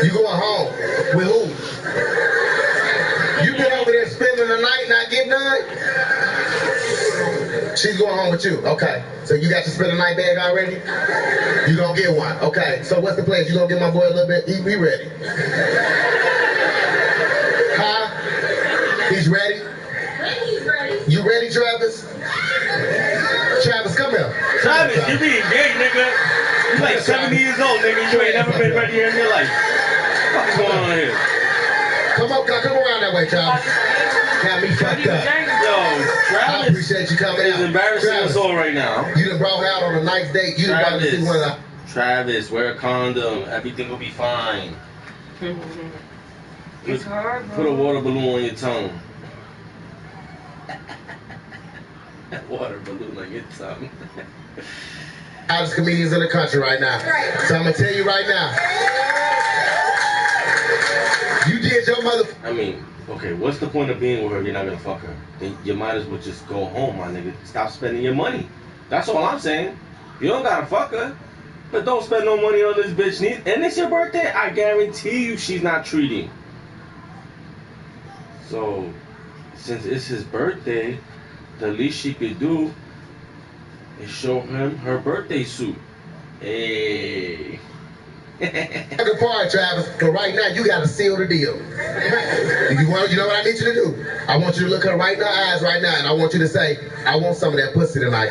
You going home. With who? You been over there spending the night not getting none? She's going home with you. Okay. So you got your spend the night bag already? You gonna get one. Okay. So what's the plan? You gonna give my boy a little bit? He ready. Huh? He's ready? He's ready. You ready, Travis? Travis, come here. Travis, you being gay, nigga. You like 70 years old, nigga. You ain't never been ready in your life. What's going on here? Come around that way, Travis. Got me fucked up. Yo, Travis, I appreciate you coming out. He's embarrassing us all right now. You done brought her out on a nice date. You done brought her to see one of the... Travis, wear a condom. Everything will be fine. It's hard, bro. Put a water balloon on your tongue. Water balloon on your tongue. Hottest comedians in the country right now. So I'm gonna tell you right now. You did your mother... I mean, okay, what's the point of being with her if you're not gonna fuck her? Then you might as well just go home, my nigga. Stop spending your money. That's all I'm saying. You don't gotta fuck her, but don't spend no money on this bitch. And it's your birthday. I guarantee you she's not treating. So, since it's his birthday, the least she could do is show him her birthday suit. Hey. Good part, Travis. But right now, you gotta seal the deal. If you want, you know what I need you to do? I want you to look her right in the eyes right now, and I want you to say, "I want some of that pussy tonight."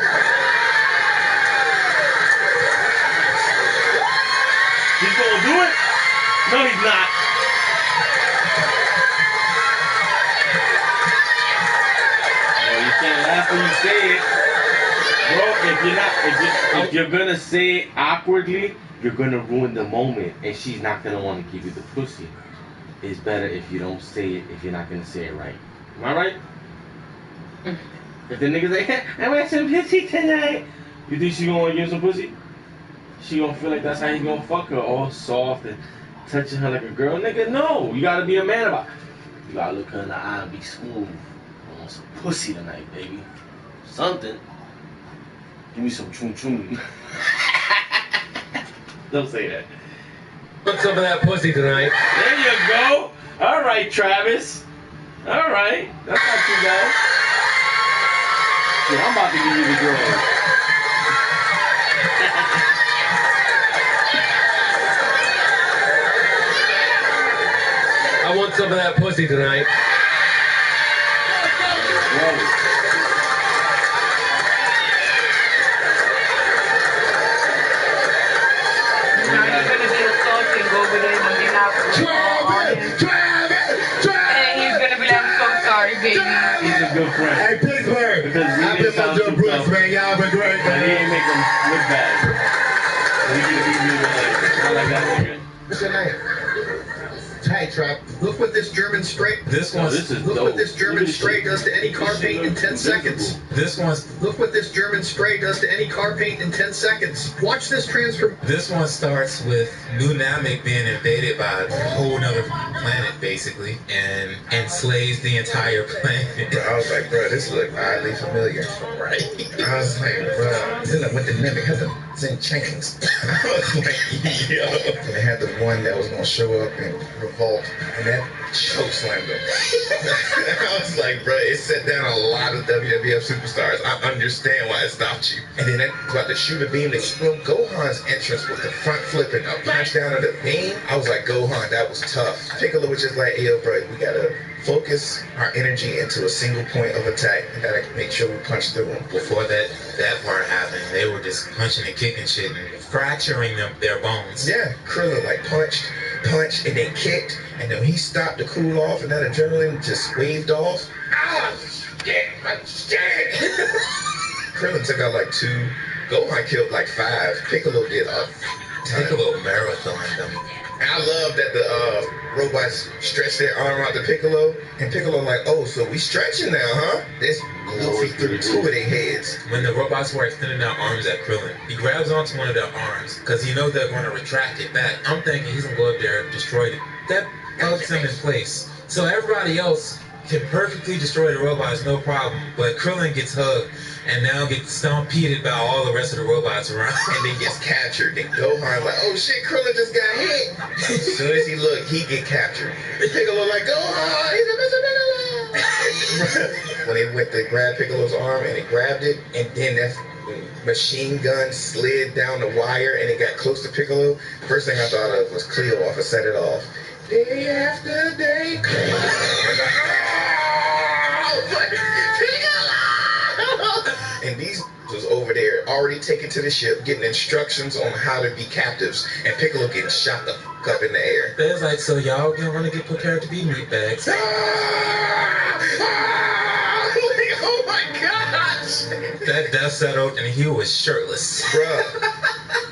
He's gonna do it? No, he's not. Well, you can't laugh when you say it, bro. If you're gonna say it awkwardly, you're gonna ruin the moment, and she's not gonna want to give you the pussy. It's better if you don't say it if you're not gonna say it right. Am I right? If the nigga's like, I want some pussy tonight, you think she gonna want to give him some pussy? She gonna feel like that's how you gonna fuck her, all soft and touching her like a girl. Nigga, no. You gotta be a man about it. You gotta look her in the eye and be smooth. I want some pussy tonight, baby. Something. Give me some chum chum. Don't say that. Put some of that pussy tonight. There you go. All right, Travis. All right. That's not too bad. Yeah, I'm about to give you the girl. I want some of that pussy tonight. Baby. He's a good friend. Hey, Pittsburgh. Because I've been my good Brooks, man. Y'all been great, But he man. ain't make him look bad. I like that nigga. What's your name? Hey, Trap. Look what this German straight. This is Look dope. what this German spray does to any car paint in 10 seconds. This one's. Look what this German spray does to any car paint in 10 seconds. Watch this transfer. This one starts with Lunamic being invaded by a whole nother planet, basically, and enslaves the entire planet. Bro, I was like, bro, this look oddly familiar. Right. I was like, bro, this is like what the Nimic had the same chains. I was like, yo. And they had the one that was gonna show up and revolt, and that choke slammed him. I was like, bro, it set down a lot of WWF superstars. I understand why it stopped you. And then that about to shoot a beam to explode. Gohan's entrance with the front flip and a punch down of the beam. I was like, Gohan, that was tough. Piccolo was just like, hey, yo, bro, we gotta focus our energy into a single point of attack and gotta make sure we punch through them. Before that part happened, they were just punching and kicking shit and fracturing their bones. Yeah, Krillin like punched, and then kicked, and then he stopped to cool off, and that adrenaline just waved off. Ah, shit, my shit. Krillin took out like 2. Gohan killed like 5. Piccolo did a ton. Piccolo marathoned them. And I love that the robots stretch their arm out to Piccolo, and Piccolo like, oh, so we stretching now, huh? This Luffy through 2 of their heads. When the robots were extending their arms at Krillin, he grabs onto one of their arms because he knows they're going to retract it back. I'm thinking he's going to go up there and destroy it. That helps him in place. So everybody else can perfectly destroy the robots, no problem. But Krillin gets hugged and now gets stampeded by all the rest of the robots around. And then gets captured. And Gohan's like, oh shit, Krillin just got hit. As soon as he look, he get captured. And Piccolo like, Gohan, he's a Mr. Piccolo. When they went to grab Piccolo's arm and it grabbed it, and then that machine gun slid down the wire and it got close to Piccolo, first thing I thought of was Cleo off and Set It Off. Day after day, Piccolo! And these was over there already taken to the ship, getting instructions on how to be captives, and Piccolo getting shot the fuck up in the air. They're like, so y'all gonna get prepared to be meatbags. Oh my gosh! That death settled and he was shirtless. Bruh.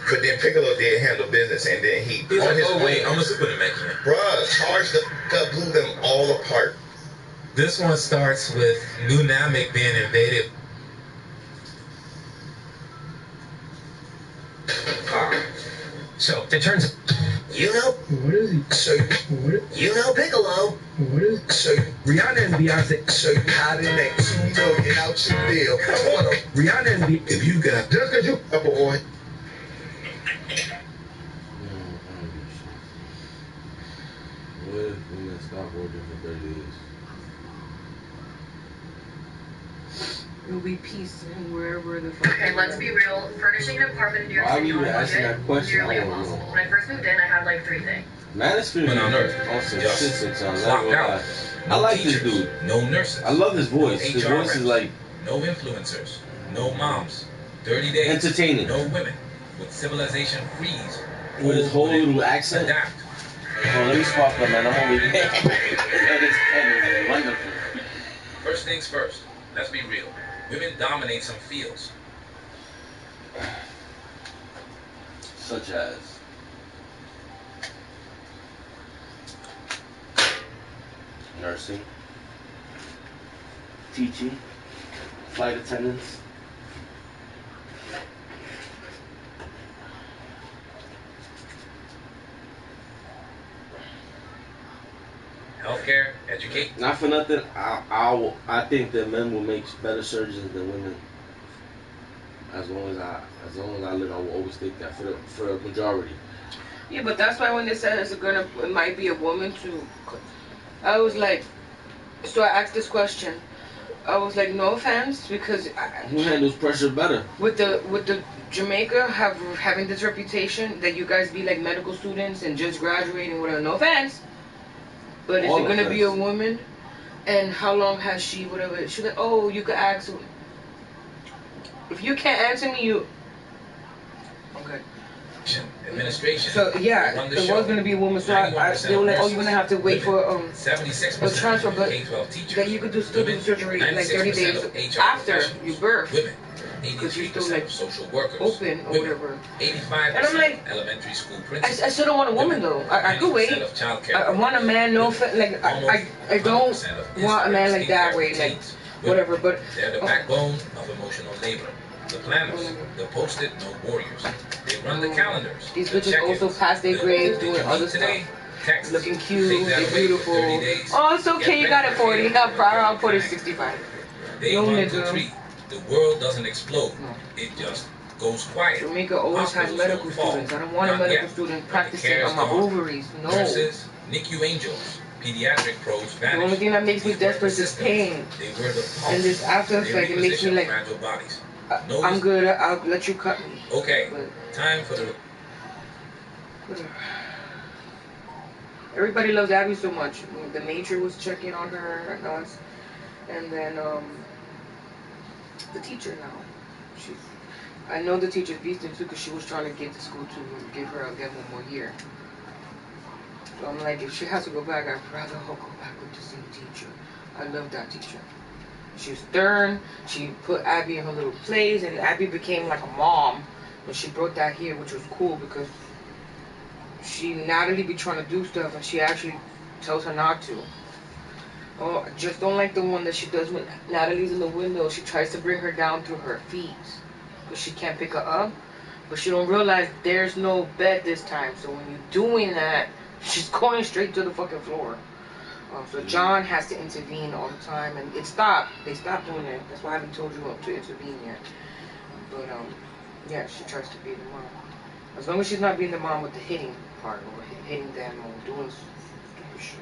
But then Piccolo did handle business, and then he was on like, his oh wait, own, I'm a super Namekian. Bruh, charged the fuck up, blew them all apart. This one starts with New Namek being invaded. So, it turns... You know, What is he? so you know Piccolo. What is So Rihanna and Beyonce? so how did Make $2 million out your deal. Come on, Rihanna and Beyonce. if you got just cause you a boy. What if women stop working for 30 days? It'll be peace in wherever the fuck. Okay, let's be real. Furnishing an apartment in New York Why City are you on a asking budget that question? nearly I don't know. impossible. When I first moved in, I had like 3 things. Man, this film When on Earth, awesome just shit sometimes. clocked I ain't gonna out. lie. I No like teachers, this dude. No nurses. I love his voice. No His HR voice is reps, like no influencers. No moms. 30 days. entertaining. No women. With civilization freeze. With his whole little accent. Adapt. Oh, let me spark up, man. I'm over here. This pen is wonderful. First things first. Let's be real. Women dominate some fields. Such as nursing, teaching, flight attendants. Healthcare, educate. Not for nothing, I think that men will make better surgeons than women. As long as I live, I will always think that for the majority. Yeah, but that's why when they said it might be a woman too, I was like, so I asked this question. I was like, no offense, because Who handles pressure better? with the Jamaica having this reputation that you guys be like medical students and just graduating, whatever. No offense, but is All it gonna be a offense. woman? And how long has she? Whatever. She's like, oh, you could ask. If you can't answer me, you. Okay. Administration. So yeah, Run the it show. was gonna be a woman. So they 91% were like, oh, of you're gonna have to wait for 76% a transfer, but K-12 teachers. that you could still do Women, surgery like 30 96% days of HR after professionals. you birth, Women. because you're still 83% like of social workers. open or Women. whatever. 85% And I'm like, elementary school I principals. still don't want a woman though. I could wait. 90% of childcare I want a man. No, like I don't want a man like that. Wait, like whatever. But They're the backbone of emotional labor. The planners, the post-it note warriors. They run the calendars. These the bitches check-ins. also pass their grades Did you doing eat other today? stuff. Text. Looking cute, Take that they're away for beautiful. 30 days. Oh, it's okay. You got it 40. I'm proud. I'll put it 65. Day Yo, 1 to nigga. 3. The world doesn't explode. No. It just goes quiet. Jamaica always has Hospitals medical don't fall. students. I don't want a Not medical yet. student But the practicing care on is my gone. ovaries. No. Nurses, NICU angels, pediatric pros The vanish. only thing that makes me These were desperate is systems. pain. They were the pulse. And this after They effect, it makes me repositioned like, fragile bodies. I'm good. I'll let you cut me. Okay, But time for the whatever. Everybody loves Abby so much. The nature was checking on her and us, and then the teacher now. I know the teacher's beasting too because she was trying to get the school to give her again 1 more year. So I'm like, if she has to go back, I'd rather her go back with the same teacher. I love that teacher. She was stern. She put Abby in her little place, and Abby became like a mom. But she brought that here, which was cool because Natalie be trying to do stuff, and she actually tells her not to. Oh, I just don't like the one that she does when Natalie's in the window. She tries to bring her down through her feet because she can't pick her up. But she don't realize there's no bed this time. So when you're doing that, she's going straight to the fucking floor. So John has to intervene all the time, and it stopped. They stopped doing it. That's why I haven't told you to intervene yet. But yeah, she tries to be the mom. As long as she's not being the mom with the hitting part, or hitting them, or doing stupid shit.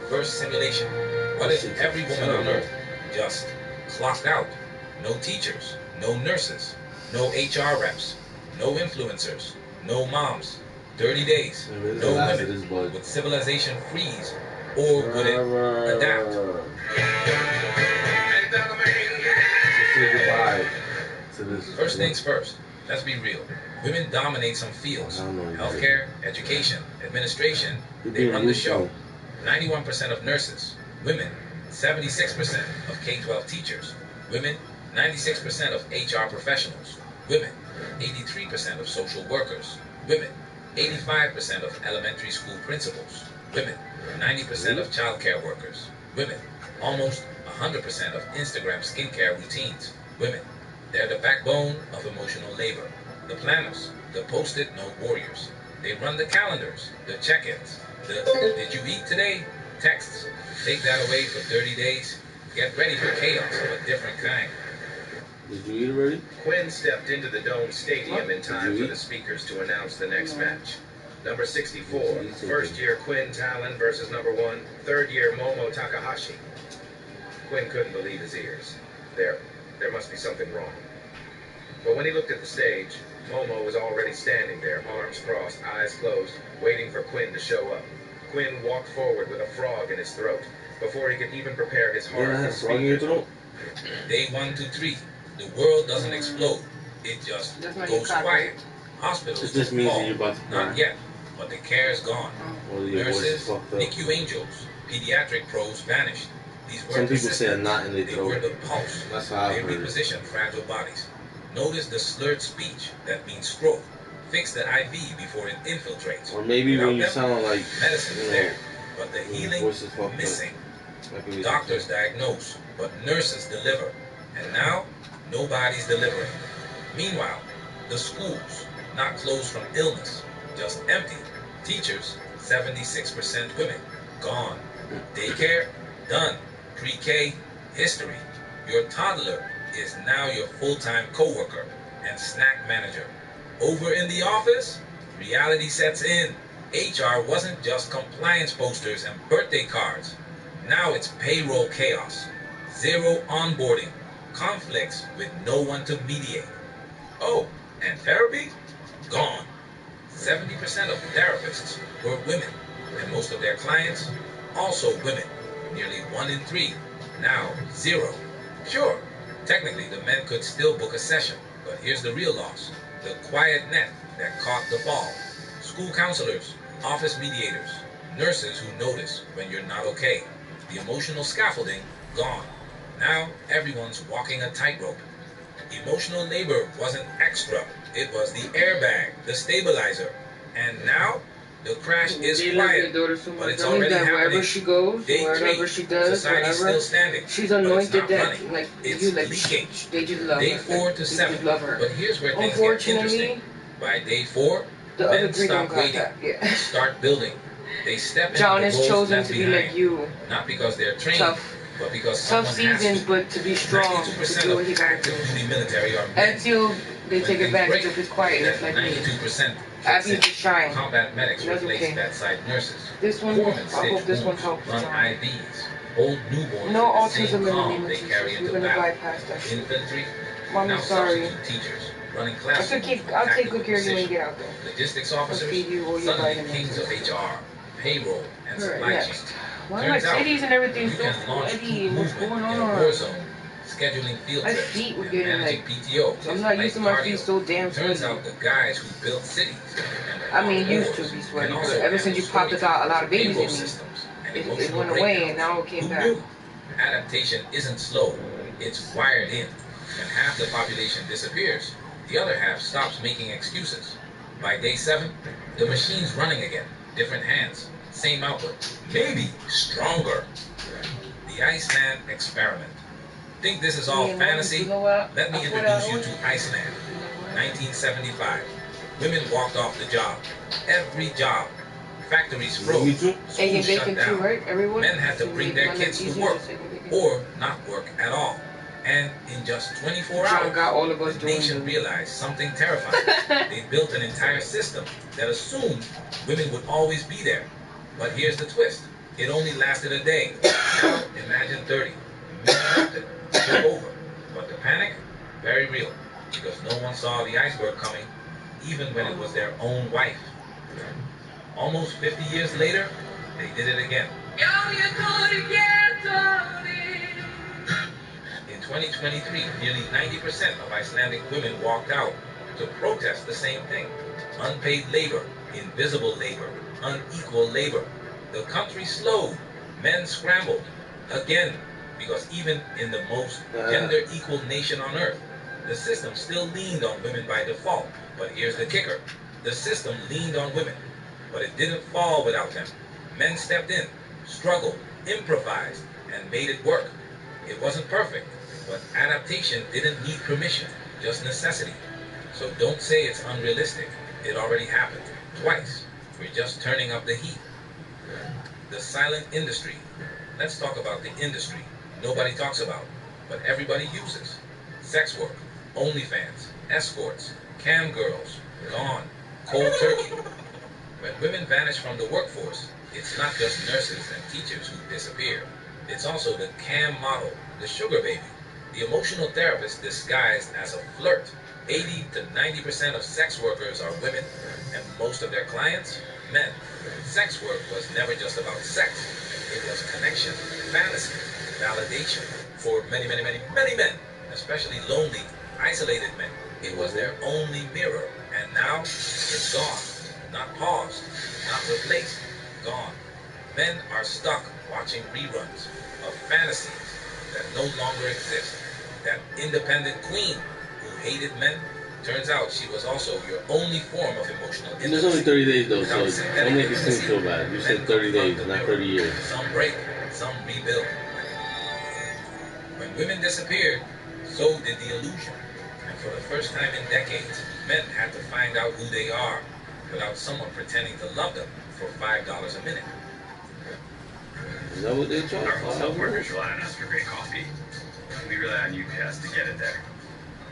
First simulation. What if every woman on Earth just clocked out? No teachers, no nurses, no HR reps, no influencers, no moms, 30 days, no women. Would civilization freeze, or would it adapt? First things first, let's be real. Women dominate some fields. Healthcare, education, administration, they run the show. 91% of nurses, women. 76% of K-12 teachers, women. 96% of HR professionals, women. 83% of social workers, women. 85% of elementary school principals, women. 90% of childcare workers, women. Almost 100% of Instagram skincare routines, women. They're the backbone of emotional labor. The planners, the post-it note warriors. They run the calendars, the check-ins, the "did you eat today?" texts. Take that away for 30 days. Get ready for chaos of a different kind. Did you eat already? Quinn stepped into the Dome Stadium in time for the speakers to announce the next match. Number 64, first-year Quinn Talon versus number 1, third-year Momo Takahashi. Quinn couldn't believe his ears. There must be something wrong. But when he looked at the stage, Momo was already standing there, arms crossed, eyes closed, waiting for Quinn to show up. Quinn walked forward with a frog in his throat before he could even prepare his heart for speaking. Day 1 to 3. The world doesn't explode. It just goes quiet. Hospitals don't fall. Not yet, but the care is gone. Nurses, NICU angels, pediatric pros vanished. These were some people say a knot in their they throat. were the pulse. That's how I They heard it. reposition fragile bodies. Notice the slurred speech. That means stroke. Fix the IV before it infiltrates. Or maybe Without when you them, sound like, medicine you is know, there, but the healing voice is fucked up. missing. Like Doctors diagnose, but nurses deliver. And now, nobody's delivering. Meanwhile, the schools, not closed from illness, just empty. Teachers, 76% women, gone. Daycare, done. Pre-K, history. Your toddler is now your full-time co-worker and snack manager. Over in the office, reality sets in. HR wasn't just compliance posters and birthday cards. Now it's payroll chaos. Zero onboarding. Conflicts with no one to mediate. Oh, and therapy? Gone. 70% of therapists were women, and most of their clients, also women. Nearly 1 in 3. Now, 0. Sure, technically the men could still book a session, but here's the real loss. The quiet net that caught the fall. School counselors, office mediators, nurses who notice when you're not okay. The emotional scaffolding, gone. Now, everyone's walking a tightrope. Emotional labor wasn't extra. It was the airbag, the stabilizer. And now, the crash is quiet, but it's already happening. Wherever she goes, Day wherever 3, she does, society's whatever, still standing, she's but it's anointed not that, running. like, It's you, like, leaking. they just love Day her. 4 to They 7. just love her. But here's where things get interesting. By day 4, the other men 3 don't stop got waiting, that. Yeah. start building. They step into John the is roles chosen left to be behind, like you. not because they're trained, Tough. but because Tough someone has seasons, to. but to be strong, to 92% do what he of gotta active do. duty military are men. Until they When take things advantage break, of his quietness, then like me. 92% Abby kicks to shine. in. Combat medics That's replace okay. bedside nurses. This one, Foremen I stitch hope this one wounds, helps run John. IVs, hold newborns No with the same autism in the calm name of they Jesus. carry We're into gonna battle. bypass that shit. Infantry, Mommy, now sorry. substitute teachers, running I'll classrooms. take good care of you when you get out there. Logistics I'll officers, feed you all your suddenly vitamins. kings of HR, payroll, and supply chain. Next. Why my Turns out, titties and everything you so can launch sweaty? troop What's movement going in a war on? zone, scheduling field My trips, feet were and getting managing like. PTO. I'm not like used to my cardio. feet so damn Turns sweaty. out the guys who built cities and I mean, fought used to wars be sweaty, can but also ever since you handle popped us out a lot of babies payroll in me, systems and it emotional went away and breakdowns. now it came Who back. knew? Adaptation isn't slow, it's wired in. When half the population disappears, the other half stops making excuses. By day 7, the machine's running again. Different hands, same output, maybe stronger. The Iceman Experiment. Think this is all fantasy? Let me introduce you to Iceman. 1975. Women walked off the job. Every job. Factories froze. Schools shut down. Men had to bring their kids to work or not work at all. And in just 24 hours, the nation realized something terrifying. They built an entire system that assumed women would always be there. But here's the twist. It only lasted a day. Now, imagine 30. Men adapted. Took over. But the panic? Very real. Because no one saw the iceberg coming, even when it was their own wife. Almost 50 years later, they did it again. In 2023, nearly 90% of Icelandic women walked out to protest the same thing. Unpaid labor, invisible labor, unequal labor. The country slowed. Men scrambled. Again, because even in the most gender-equal nation on earth, the system still leaned on women by default. But here's the kicker. The system leaned on women, but it didn't fall without them. Men stepped in, struggled, improvised, and made it work. It wasn't perfect, but adaptation didn't need permission, just necessity. So don't say it's unrealistic. It already happened. Twice. We're just turning up the heat. The silent industry. Let's talk about the industry nobody talks about, but everybody uses. Sex work, OnlyFans, escorts, cam girls, gone, cold turkey. When women vanish from the workforce, it's not just nurses and teachers who disappear. It's also the cam model, the sugar baby, the emotional therapist disguised as a flirt. 80 to 90% of sex workers are women, and most of their clients, men. Sex work was never just about sex. It was connection, fantasy, validation. For many men, especially lonely, isolated men, it was their only mirror. And now, it's gone. Not paused, not replaced, gone. Men are stuck watching reruns of fantasies that no longer exist. That independent queen who hated men, turns out she was also your only form of emotional intimacy. There's only 30 days though, so don't make it seem so bad. You said 30 days, not 30 years. Some break, some rebuild. When women disappeared, so did the illusion. And for the first time in decades, men had to find out who they are without someone pretending to love them for $5 a minute. Is that what they charge? Our wholesale partners rely on us for great coffee. We rely on UPS to get it there.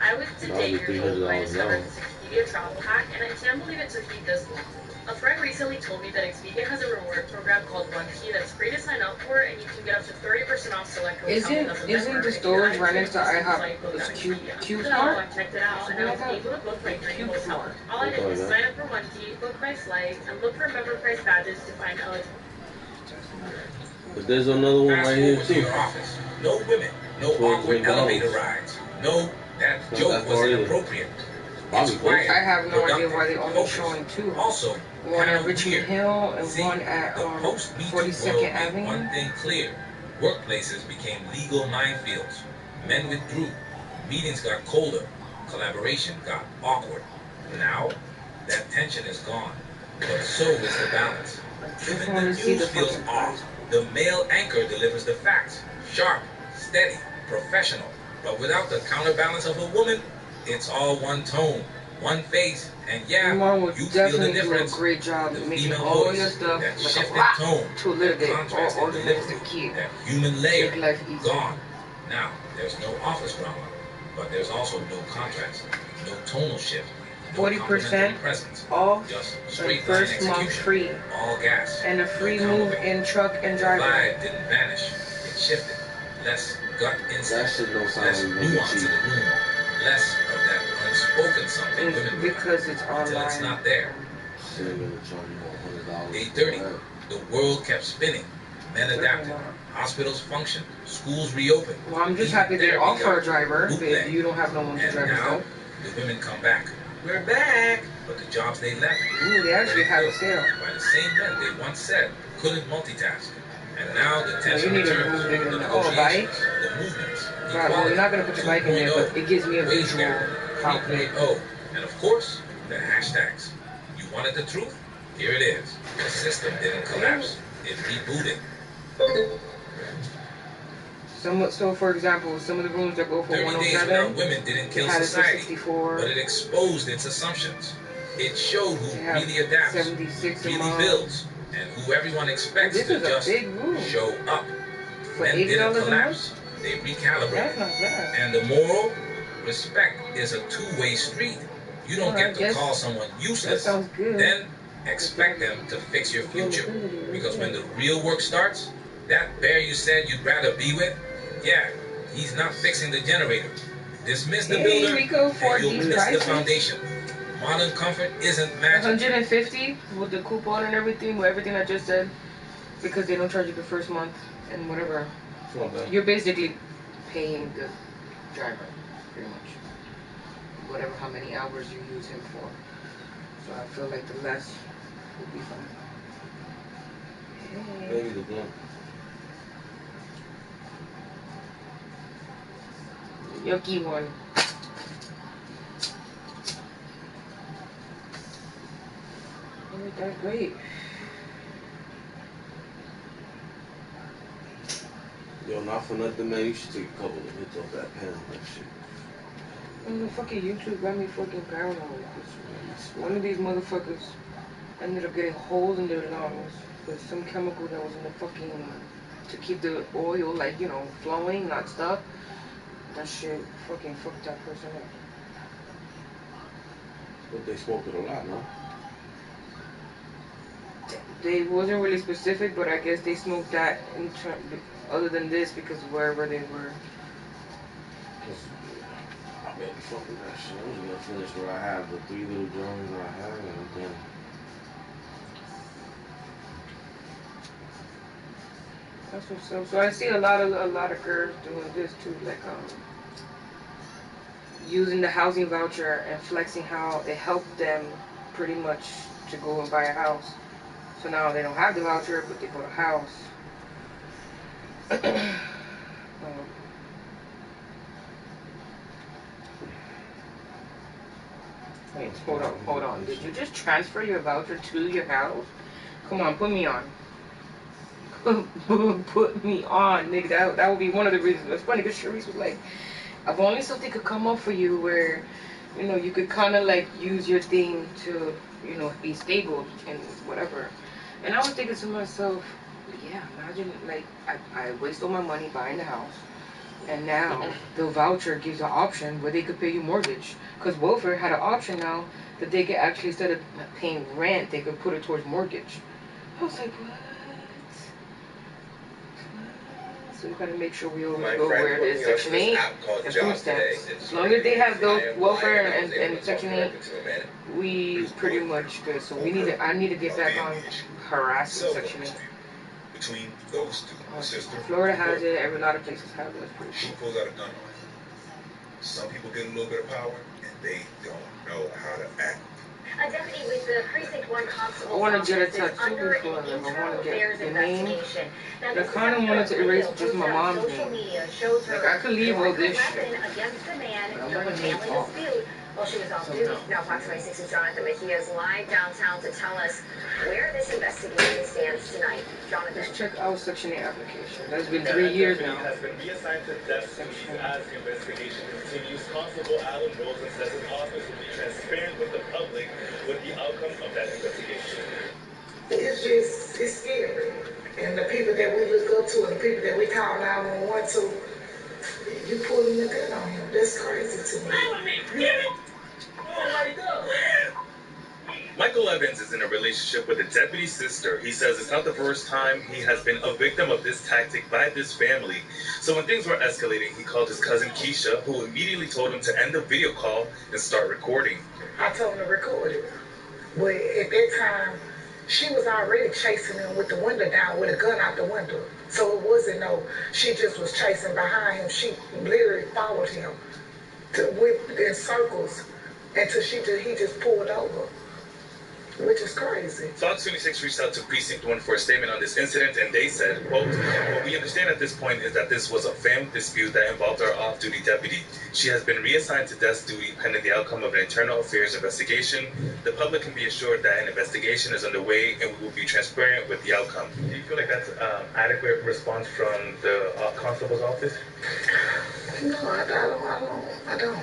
I was today years old when I discovered this Expedia travel hack, and I can't believe it took me this long. A friend recently told me that Expedia has a reward program called One Key that's free to sign up for, and you can get up to 30% off select hotels. Isn't the storage right next to IHOP Cube So Smart? I checked it out, and I was able to book my dream hotel. All I did was sign up for One Key, book my flight, and look for member price badges to find eligible. But there's another one right here Fast forward to too. your office. No women, no awkward elevator rides. No, that joke was inappropriate. It's quiet, I have no idea productive, why they only focused. showing two. Also, One kind at of Richmond weird. Hill and See, one at the post-Me Too 42nd world made Avenue. one thing clear. Workplaces became legal minefields. Men withdrew. Meetings got colder. Collaboration got awkward. Now, that tension is gone. But so is the balance. Even the news feels off. The male anchor delivers the facts. Sharp, steady, professional. But without the counterbalance of a woman, it's all one tone, one face, and yeah, Mom would you feel the definitely do a difference. great job The making female all voice, your stuff that like shifted a rock tone, to a little that bit, contrast all in the delivery, things to keep. that human layer, Make life easier. gone. Now, there's no office drama, but there's also no contrast, no tonal shift, no 40% complimentary presence, off just the straight line first month execution, free. all gas, And a free no move combo. in truck and The driver. vibe didn't vanish, it shifted. Less gut That instinct, shit don't sound less like make it nuance in cheap. the room, less of that unspoken spoken something women because it's until it's online. not there. 8:30, the world kept spinning. Men adapted. Hospitals functioned. Schools reopened. Well, I'm just happy they offer a driver if you don't have no one to drive and now, yourself. the women come back. We're back. But the jobs they left Ooh, they actually have a sale. by the same men they once said couldn't multitask. And now the tension you need a returns. room bigger The than that. Oh, a bike? negotiations, the movements, Right, well, you're not going to put your bike in there, but it gives me a wage visual gap, how big. 3.0, and of course, the hashtags. You wanted the truth? Here it is. The system didn't collapse. It rebooted. So, for example, some of the rooms that go for 30 days without 107, women didn't kill had it for society, 64. but it exposed its assumptions. It showed who They have really adapts, 76 a really month. builds, and who everyone expects This to is a just big room. show up. For Men $80 didn't a month? collapse. They recalibrated. That's not bad. And the moral, respect is a two-way street. You don't Well, I get to guess call someone That useless, sounds good. then expect them to fix your future. Because when the real work starts, that bear you said you'd rather be with, yeah, he's not fixing the generator. Dismiss the Hey, builder, Rico, for and you'll these miss the prices. foundation. Modern comfort isn't magic. 150 with the coupon and everything, with everything I just said, because they don't charge you the first month and whatever. It's not bad. You're basically paying the driver, pretty much. Whatever, how many hours you use him for. So I feel like the less would be fine. Hey. Maybe the blunt. Yucky one. Oh, that's great. Yo, not for nothing, man. You should take a couple of hits off that pen. That shit. The fucking YouTube got me fucking paranoid. One of these motherfuckers ended up getting holes in their lungs with some chemical that was in the fucking, to keep the oil, like, you know, flowing, not stuck. That shit fucking fucked that person up. But they smoked it a lot, no? They wasn't really specific, but I guess they smoked that in other than this because wherever they were. I bet you fucking that shit. I'm just gonna finish what I have, the 3 little drawings I have, and I'm done. That's what's up. So I see a lot of girls doing this too, like using the housing voucher and flexing how it helped them pretty much to go and buy a house. So now they don't have the voucher, but they bought a house. Wait, hold on. Did you just transfer your voucher to your house? Come on, put me on. Put me on, nigga. That would be one of the reasons. It's funny because Sharice was like, if only something could come up for you where, you know, you could kind of like use your thing to, you know, be stable and whatever. And I was thinking to myself, yeah, imagine like I waste all my money buying the house. And now the voucher gives an option where they could pay you mortgage. Because welfare had an option now that they could actually, instead of paying rent, they could put it towards mortgage. I was like, what? So we gotta make sure we always go where there's Section 8 and food stamps. As long as they have those welfare and Section 8, we pretty much good. So I need to get back on harassing Section 8. Between those two, sister. Florida has it. A lot of places have it. It's pretty She cool. pulls out a gun on him. Some people get a little bit of power, and they don't know how to act. A deputy with the Precinct 1 Constable I want to get a office is tattoo under before an them. I internal want to affairs get the name. investigation. Now, I this is kind of after wanted to a erase video just my posted on mom's social name. media shows her Like, I could leave all this weapon shit. against the man But I during a want to name family off. dispute while she was off duty. Now, Fox 26's Jonathan Mejia is live downtown to tell us where this investigation stands tonight. Jonathan. Let's check out Section 8 application. That's been 3 years now. Has been reassigned to desk duties as the investigation continues. Constable Alan Rosen says his office will be transparent with the public with the outcome of that investigation. It's scary. And the people that we look up to and the people that we call 911 to, you pulling the gun on him. That's crazy to me. Michael Evans is in a relationship. relationship with a deputy sister. He says it's not the first time he has been a victim of this tactic by this family. So when things were escalating, he called his cousin Keisha, who immediately told him to end the video call and start recording. I told him to record it. But at that time, she was already chasing him with the window down with a gun out the window. So it wasn't she just was chasing behind him. She literally followed him in circles until he just pulled over, which is crazy. Fox 26 reached out to Precinct 1 for a statement on this incident, and they said, quote, "What we understand at this point is that this was a family dispute that involved our off-duty deputy. She has been reassigned to desk duty pending the outcome of an internal affairs investigation. The public can be assured that an investigation is underway, and we will be transparent with the outcome." Do you feel like that's adequate response from the constable's office? No, I don't.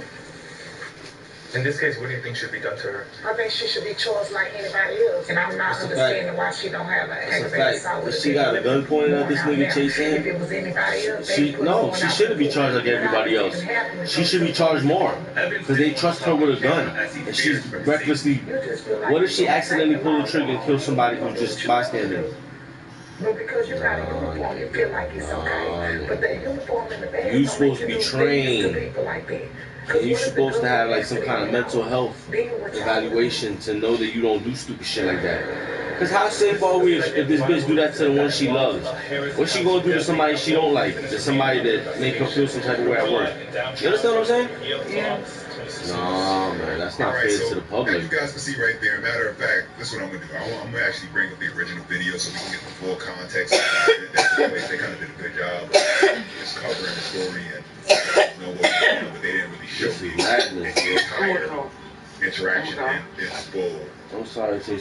In this case, what do you think should be done to her? I think she should be charged like anybody else, and I'm not understanding why she don't have an aggravated assault with She got a gun pointed at this nigga chasing If it was anybody else, she shouldn't be charged like everybody else. She should be charged more because they trust her with a gun, and she's recklessly. What if she accidentally pulled the trigger and killed somebody who's just bystander? But because you got a uniform, you feel like it's okay. But the uniform in the bed, You supposed to be trained. And you're supposed to have like some kind of mental health evaluation to know that you don't do stupid shit like that. Cause how safe are we if this bitch do that to the one she loves? What's she gonna do to somebody she don't like? To somebody that make her feel some type of way at work? You understand what I'm saying? Yeah. No, man, that's not fair to the public. As you guys can see right there, matter of fact, this is what I'm gonna do. I'm gonna actually bring up the original video so we can get the full context. They kind of did a good job of just covering the story and know what's going on, but they didn't really show the entire interaction in its full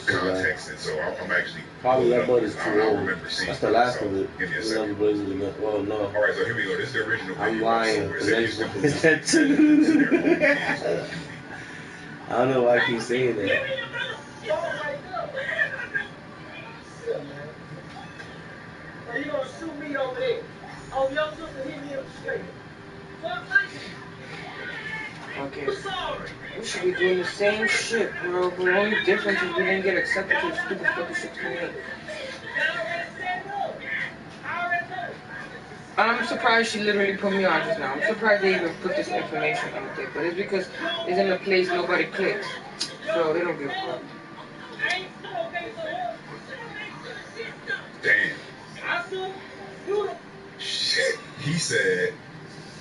context. And so I'm actually probably that butt is too old. That's the last of it. Give me a second. Well, no. All right, so here we go. This is the original video. I'm lying. So The next one is that too. I don't know why I keep saying that. Are you gonna shoot me over there? Oh, your sister hit me in the straight. Okay. We should be doing the same shit, bro. But the only difference is we didn't get accepted to the stupid fucking shit tonight. I'm surprised she literally put me on just now. I'm surprised they even put this information out there. But it's because it's in a place nobody clicks. So they don't give a fuck. Damn. Shit. He said,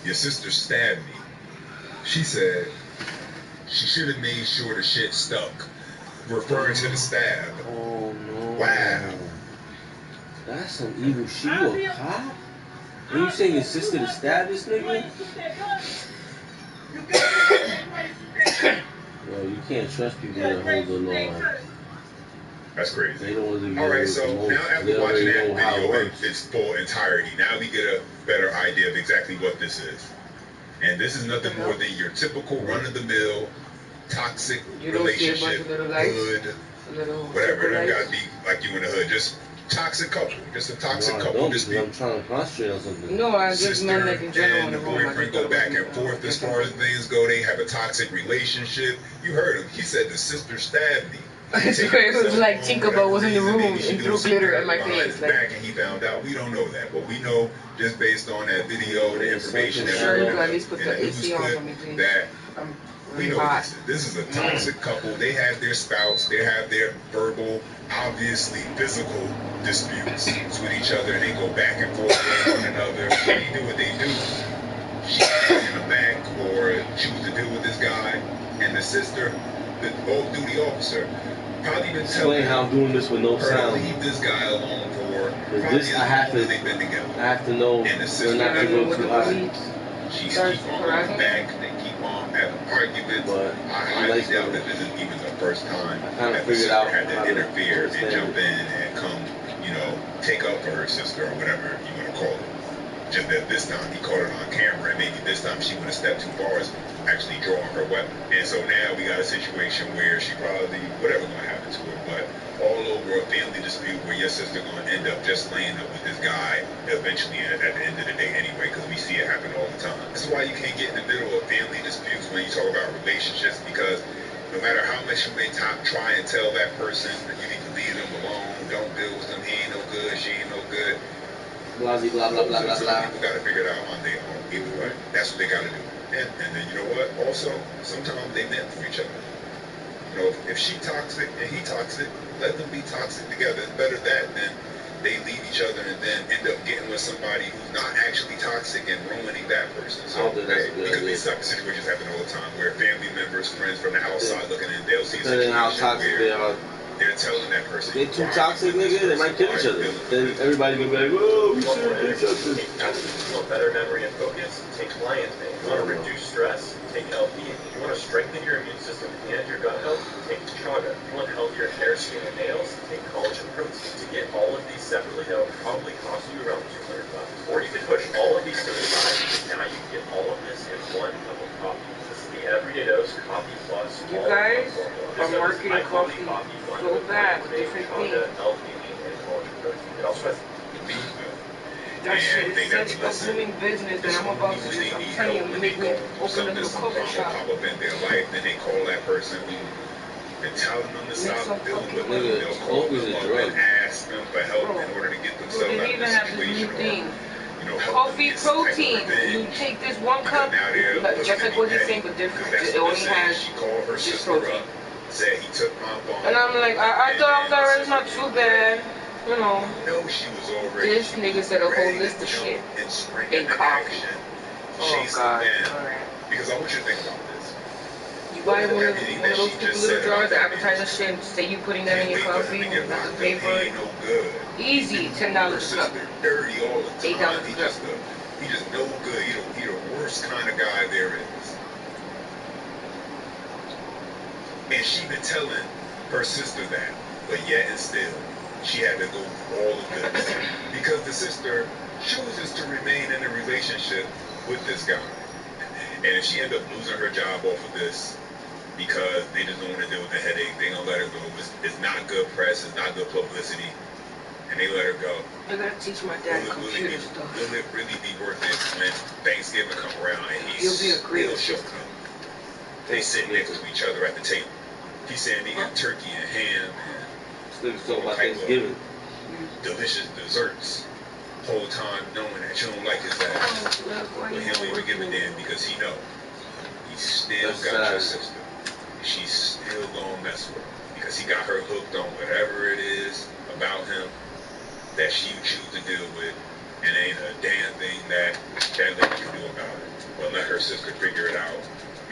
your sister stabbed me. She said, she should have made sure the shit stuck. Referring to the stab. Oh, no. Wow. That's some evil shit. You a cop? And you saying your sister to stab this nigga? Yo, you can't trust people that hold the law. That's crazy. They don't really All right, so now after watching that video in its full entirety, now we get a better idea of exactly what this is. And this is nothing more than your typical run-of-the-mill toxic relationship, hood, whatever. It don't gotta be like you in the hood. Just toxic couple. Just a toxic couple. I'm trying to concentrate on something. No, I just meant like in general. And the boyfriend go back and forth as far as things go. They have a toxic relationship. You heard him. He said the sister stabbed me. I swear it was like Tinkerbell was in the room and threw glitter at my face. Back and he found out. We don't know that, but we know just based on that video, the information that we have in the news clip, that we know this is a toxic couple. They have their spouts. They have their verbal, obviously physical disputes with each other, and they go back and forth with one another. They do what they do. She in the back or choose to deal with this guy, and the sister, the off-duty officer, probably been telling how I'm doing this with no her sound. to leave this guy alone for this I have to. They've been together. I have to know and the sister not to go too high. She keep on going back. They keep on having arguments. But I highly doubt that this is even the first time that the sister had to interfere and jump in and come, take up for her sister or whatever you want to call it. Just that this time he caught it on camera, and maybe this time she wouldn't have stepped too far as actually drawing her weapon. And so now we got a situation where she probably, whatever's going to happen to her, but all over a family dispute where your sister going to end up just laying up with this guy eventually at the end of the day anyway, because we see it happen all the time. This is why you can't get in the middle of family disputes when you talk about relationships, because No matter how much you may try and tell that person that you need to leave them alone, don't deal with them, he ain't no good, she ain't no good. Blah, blah, blah, blah, blah, blah. People got to figure it out on their own, either way. That's what they got to do. And then you know what? Also, sometimes they meant for each other. You know, if she toxic and he toxic, let them be toxic together. It's better that than they leave each other and then end up getting with somebody who's not actually toxic and ruining that person. So, because these type of situations happen all the time where family members, friends from the outside looking in, they'll see a situation where they're telling that person. They too toxic, nigga, they might kill each other. Then everybody gonna be like, oh, we should do something. You want better memory and focus? Take Lion's Mane. You want to reduce stress? Take LP. You want to strengthen your immune system and your gut health? Take Chaga. You want healthier hair, skin, and nails? Take collagen protein. To get all of these separately, that would probably cost you around $200. Or you could push all of these to the side, and now you can get all of this in one cup of coffee. This is the Everyday Dose Coffee Plus. You guys are marketing coffee so bad with different things. It also has that shit is such a booming business that I'm about to just, I'm telling you, make me open a little coffee shop. Pop up in their life, then they call that person and telling them to stop dealing with them. They'll call them up and ask them for help in order to get themselves out of the situation. Coffee protein. You take this one cup, just like what he's saying, but different. It only has just protein. Said he took my phone. And I'm like, I thought I was already not too bad. You know, she was already this nigga said a whole list of shit in coffee. Oh God. Because I want you to think about this. You buy one of those stupid little jars, advertising shit, and say you putting that in your coffee with the paper. Easy, $10 a cup. Dirty all the time. $8 a cup. He just no good. He the worst kind of guy there is. And she been telling her sister that, but yet and still, she had to go through all of this because the sister chooses to remain in a relationship with this guy. And if she end up losing her job off of this because they just don't want to deal with the headache, they gonna let her go. It's not good press, it's not good publicity, and they let her go. I gotta teach my dad computer stuff. Will it really be worth it when Thanksgiving come around and he'll show up? They sit next to each other at the table. He's saying they got turkey and ham and about Thanksgiving. Delicious desserts. Whole time knowing that you don't like his ass. But he don't even give a damn because he know he still got your sister. She's still gonna mess with him because he got her hooked on whatever it is about him that she choose to deal with, and ain't a damn thing that lady can do about it. But let her sister figure it out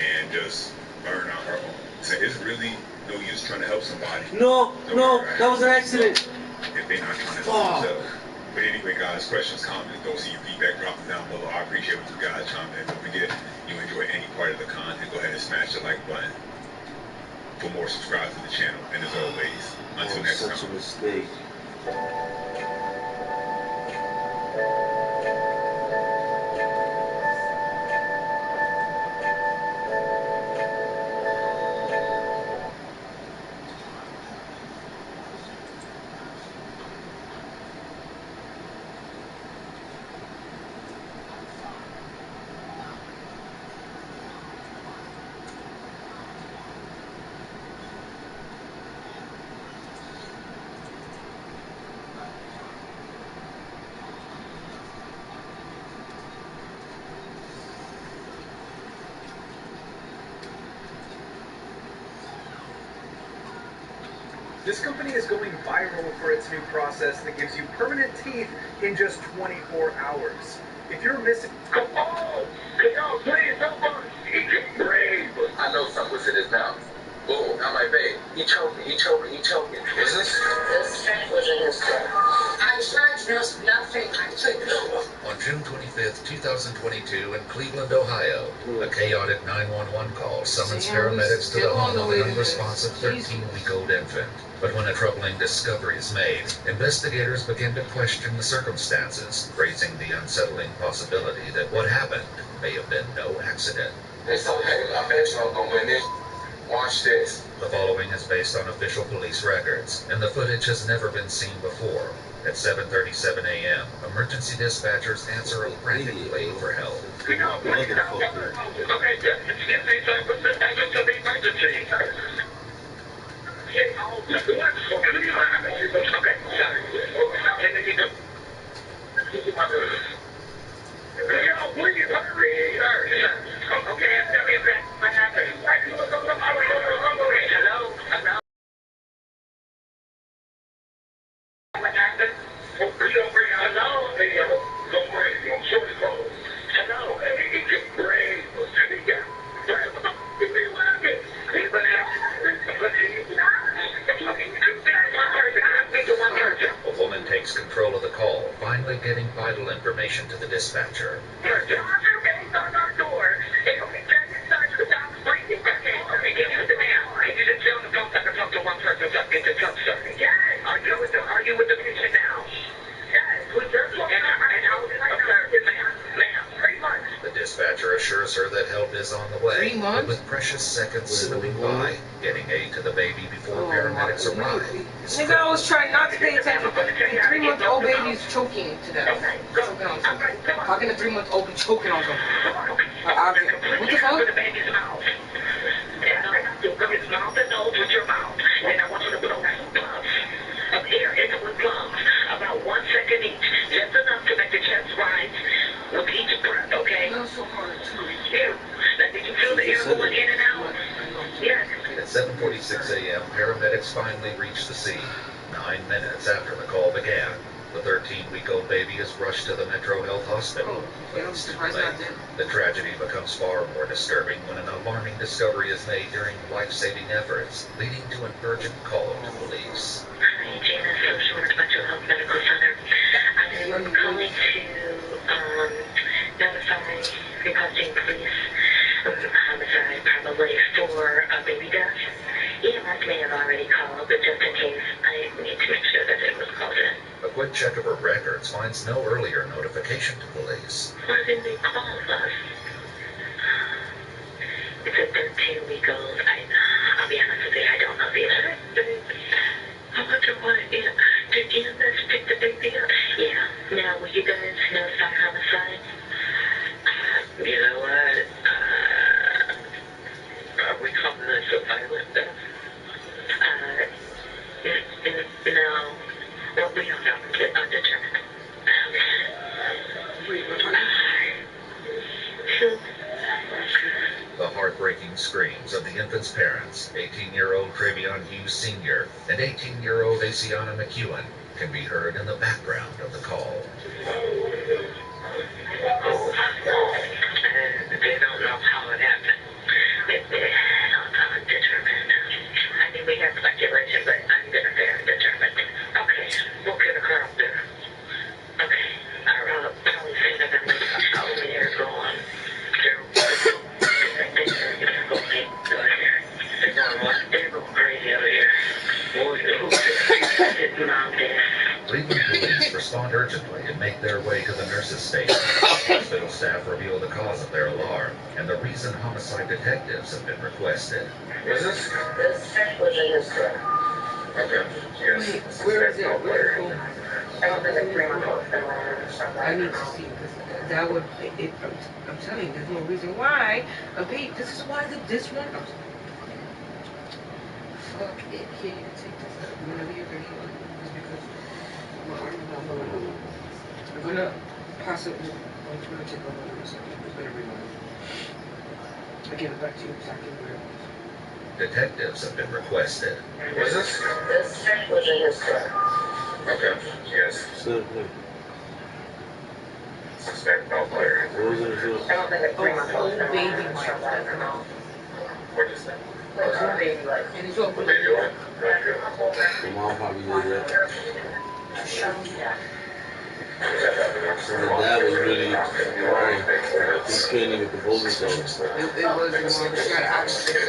and just learn on her own. So it's really no use trying to help somebody. No, that was an accident. If they're not trying to help themselves. But anyway, guys, questions, comments, don't see your feedback, drop them down below. I appreciate what you guys chime in. Don't forget, you enjoy any part of the content, go ahead and smash the like button. For more, subscribe to the channel. And as always, until next time. Such a mistake. This company is going viral for its new process that gives you permanent teeth in just 24 hours. If you're missing... Oh! Can y'all please help us? He can breathe. I know something was in his mouth. Boom, not my babe. He choked me. Is this? This was in his throat. I'm sure there's nothing I took. On June 25th, 2022, in Cleveland, Ohio, a chaotic 911 call summons paramedics to the home of an unresponsive 13-week-old infant. But when a troubling discovery is made, investigators begin to question the circumstances, raising the unsettling possibility that what happened may have been no accident. It's okay. I bet y'all gonna win this. Watch this. The following is based on official police records, and the footage has never been seen before. At 7:37 a.m., emergency dispatchers answer a frantic plea for help. Okay, yes, it's emergency. finally getting vital information to the dispatcher. Your daughter banged on our door. It only says inside the dog's breathing. Okay, give me the mail. Can you just stay on the phone so I can talk to one person so I can get the truck started? Yes. Are you with the patient now? Yes. With this one? And how is it? Ma'am, 3 months. The dispatcher assures her that help is on the way. 3 months? But with precious seconds slipping by, getting aid to the baby before paramedics arrive. Nigga, I was trying not to pay attention. A 3-month-old baby's choking to death. Choking on something. How can a 3-month-old be choking on something? What the fuck? You put his mouth and nose with your mouth. And I want you to blow some puffs of air into his lungs. About 1 second each. Just enough to make the chest rise with each breath, okay? That's so hard too. Here. Now, did you feel the air going in and out? Yes. At 7:46 a.m., paramedics finally reach the scene. 9 minutes after the call began, the 13-week-old baby is rushed to the Metro Health Hospital. But it's too late. The tragedy becomes far more disturbing when an alarming discovery is made during life-saving efforts, leading to an urgent call to police. Hi, Janice, Social Work Metro Health Medical Center. I'm calling to notify requesting police homicide probably for a baby death. EMS may have already called, but just in case, I need to make sure that it was called in. A quick check of her records finds no earlier notification to police. Why didn't they call us? It's a 13-week-old. I'll be honest with you, I don't know the answer. I wonder why. Did EMS pick the baby up? Yeah. Now, will you guys notify homicide? You know what? Are we calling this a violent death? No. Well, we don't know. Undetermined. The heartbreaking screams of the infant's parents, 18-year-old Travion Hughes Sr. and 18-year-old Asiana McEwen, can be heard in the background of the call. They don't know how it happened. Undetermined. I mean, we have speculation, but I'm going to say undetermined. Okay, we'll get a car up there. Okay, our probably sooner than we they're gone. They're going crazy over here. Cleveland police respond urgently and make their way to the nurse's station. Hospital staff reveal the cause of their alarm and the reason homicide detectives have been requested. Was this? This was in his truck. Okay. Yes. Wait, where is it? I don't think it's 3 months. I need to see this. That would, I'm telling you, there's no reason why a baby, this is why this one, fuck it, here, you can take this out. Whenever you're ready, because my arm is not moving. I'm gonna possibly, I'm gonna take over in a second. It's better rewind. I'll give it back to you exactly where it was. Detectives have been requested. Was this? This was in his truck. Okay. Yes. Suspect no player. I don't think it's 3 months old. Baby What is that? Baby life. And it's all Baby life. My mom probably did that. So the dad was really crying. He couldn't even compose himself. It was the mom. She had attitude.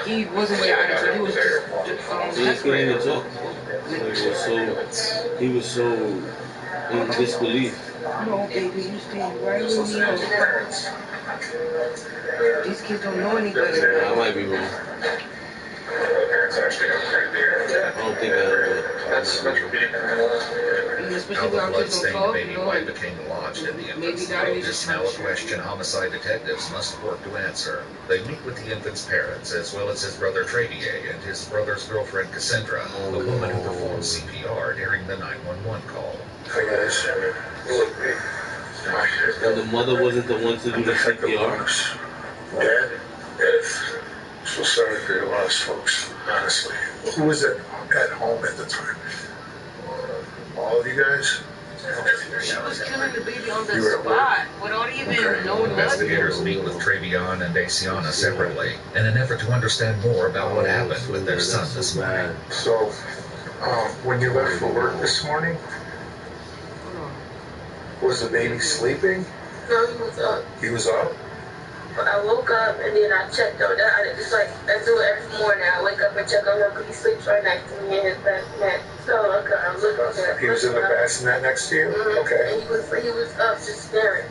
He wasn't with attitude. He was just He couldn't even talk. He was so in disbelief. No, baby, you stay right with me. These kids don't know any better. I might be wrong. I don't think I How the bloodstained baby white became lodged in the infant's throat is now a question homicide detectives must work to answer. They meet with the infant's parents, as well as his brother Travier and his brother's girlfriend Cassandra, the woman who performed CPR during the 911 call. And the mother wasn't the one to do the CPR? Dad, so sorry for your loss, folks, honestly. Who was at home at the time? All of you guys? She was killing the baby on the spot without even knowing Investigators meet with Travion and Asiana separately in an effort to understand more about what happened with their son this morning. So, When you left for work this morning, was the baby sleeping? No, he was up. He was up? I woke up and then I checked on that. I just like, I do it every morning. I wake up and check on him because he sleeps right next to me in his bassinet. So I look on there. He was in the bassinet next to you? Mm-hmm. Okay. And he was up just staring.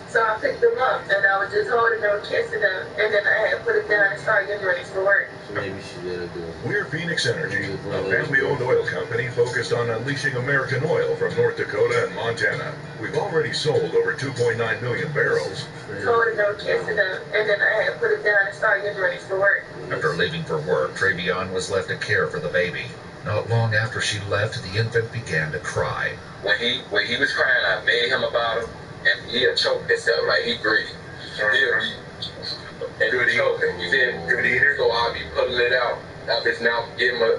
So I picked him up and I was just holding him, kissing him, and then I had put him down and started getting ready for work. Maybe she did do it. We're Phoenix Energy, a family-owned oil company focused on unleashing American oil from North Dakota and Montana. We've already sold over 2.9 million barrels. Holding him, kissing him, and then I had put him down and started getting ready for work. After leaving for work, Travion was left to care for the baby. Not long after she left, the infant began to cry. When he was crying, I made him a bottle, and he had choked himself, like he breathed. And good choking, you feel me? Good eater. So I'll be pulling it out of his mouth, give him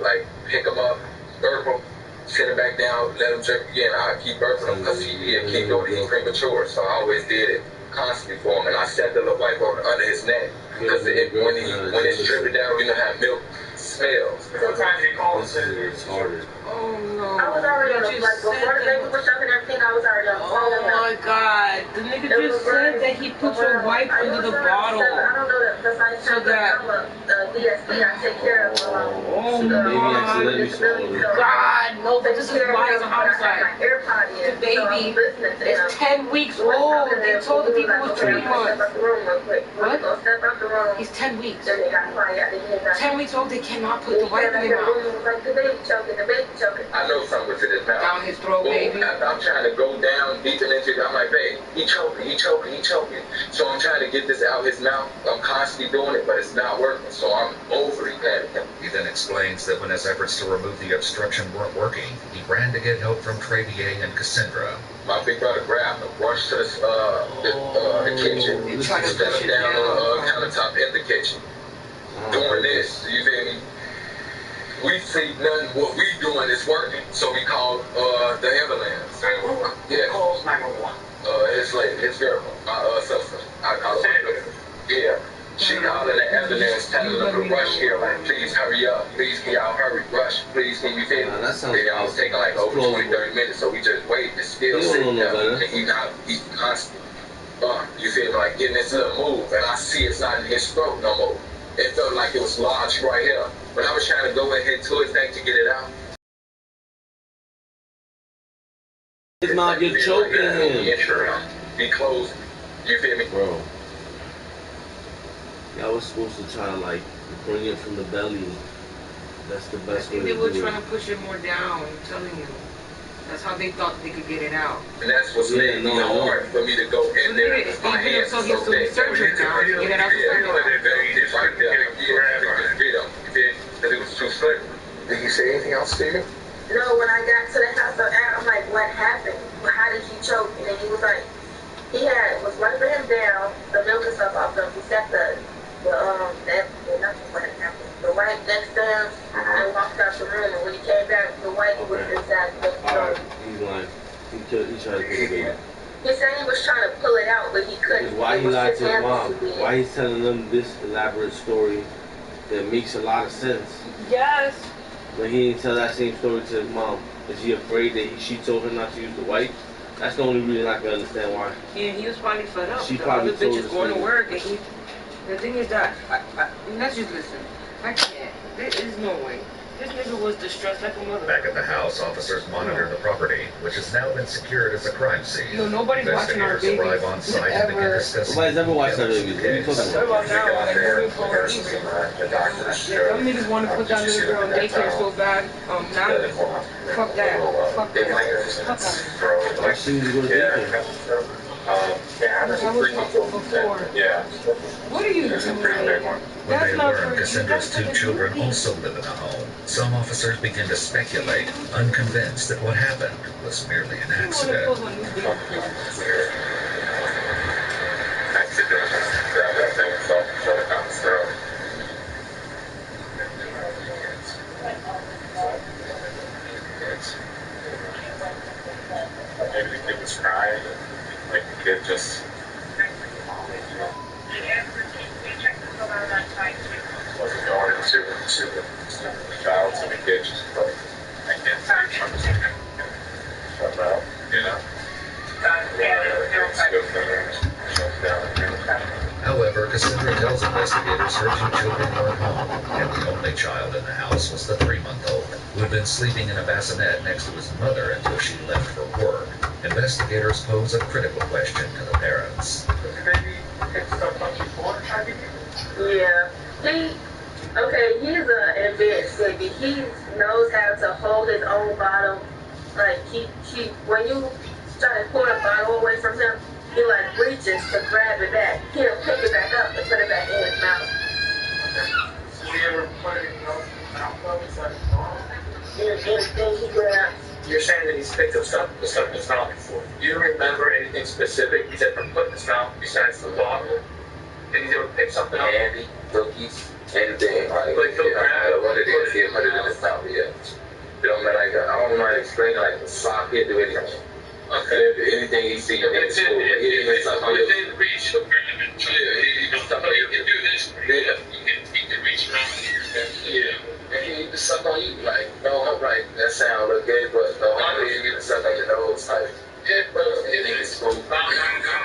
pick him up, burp him, sit him back down, let him drink again. I keep burping him because he'll keep doing it. He's premature, so I always did it constantly for him, and I set the little wipe under his neck because when it's dripping down, you know how milk smells. Sometimes he calls it harder. Oh no. I was already on the before the baby was up and everything, I was already on the phone. Oh my god. The nigga just said that he put your wife under the bottle. I don't know that because I so that I'm a DSP, I take care of oh my god, no, but this is why it's a homicide. The baby is 10 weeks old. They told the people it was 3 months. What? He's 10 weeks. 10 weeks old, they cannot put the wife in their mouth. The baby choking, the baby choking. I know something was in his mouth. Down his throat, baby. I'm trying to go down deep into it. I'm like, babe, he choking. So I'm trying to get this out his mouth. I'm constantly doing it, but it's not working. So I'm overly panicking. He then explains that when his efforts to remove the obstruction weren't working, he ran to get help from Travier and Cassandra. My big brother grabbed him, rushed to the kitchen, set him down on the countertop in the kitchen. Doing this, you feel me? We see nothing, what we doing is working, so we called the ambulance. 911? Yeah. Calls 911. His lady, his girl, my sister. Yeah. She called in the ambulance, telling them to rush here, like, please hurry up, please can y'all hurry, rush, please can you feel me? Then I was taking like over 20-30 minutes, so we just waited, it's still sitting there, and he's constantly, you feel me, like getting into the move, and I see it's not in his throat no more. It felt like it was large right here. When I was trying to go ahead to his neck to get it out. His mouth get choking him. Be closed. You feel me? Bro. Y'all was supposed to try to like bring it from the belly. That's the best way to do it. They were trying to push it more down, I'm telling you. That's how they thought they could get it out. And that's what's making it hard for me to go in there. My hands are so big. Surgery now. Get it out because it was too slick. Did you say anything else to you? No, when I got to the house, I'm like, what happened? How did he choke? And then he was like, was wiping him down, the milk and stuff off him. He set the white next to him and walked out the room. And when he came back, the white was inside the milk. He's lying. He tried to get it. He said he was trying to pull it out, but he couldn't. Why he lied to his mom? Why he's telling them this elaborate story that makes a lot of sense? Yes. But he didn't tell that same story to his mom. Is he afraid that she told her not to use the wipe? That's the only reason I can understand why. Yeah, he was probably fed up. She the probably other bitch is going to work, and the thing is that, let's just listen. I can't. There is no way. This nigga was distressed like a mother. Back at the house, officers monitor the property, which has now been secured as a crime scene. No, nobody's watching our babies. Arrive on site and begin discussing. Nobody's ever watched our babies. What are you talking about? What about now? Like moving forward. Some niggas want to put that little girl in daycare so bad. Now, fuck that. Fuck that. Fuck that. Why shouldn't you go to daycare? I was talking before. What are you doing? When they learn Cassandra's 2 children also live in a home, some officers begin to speculate, unconvinced that what happened was merely an accident. Maybe the kid was crying, like the kid just wasn't going into the child, so the kid just Cassandra tells investigators her 2 children were at home, and the only child in the house was the 3-month-old, who had been sleeping in a bassinet next to his mother until she left for work. Investigators pose a critical question to the parents. Yeah. He's an advanced baby. He knows how to hold his own bottle. Like, when you try to pull the bottle away from him, he like reaches to grab it back. He'll pick it back up and put it back in his mouth. Anything he grabs. You're saying that he's picked up stuff in his mouth before. Do you remember anything specific he's ever put in his mouth besides the bottle? Did he ever pick something up? Candy, cookies, anything. Like he'll grab what it is, he'll put it in his mouth, yeah. You know, like, I don't mind explaining, like, the sock, he'll do anything. Okay. Anything he sees in the school, within reach of grabbing. You can do this. Yeah. You can reach around here. Yeah. And he just suck on you, like, no, I'm right, that sound look good, but no, I'm really getting suck on your nose, like, yeah, bro, it's smooth.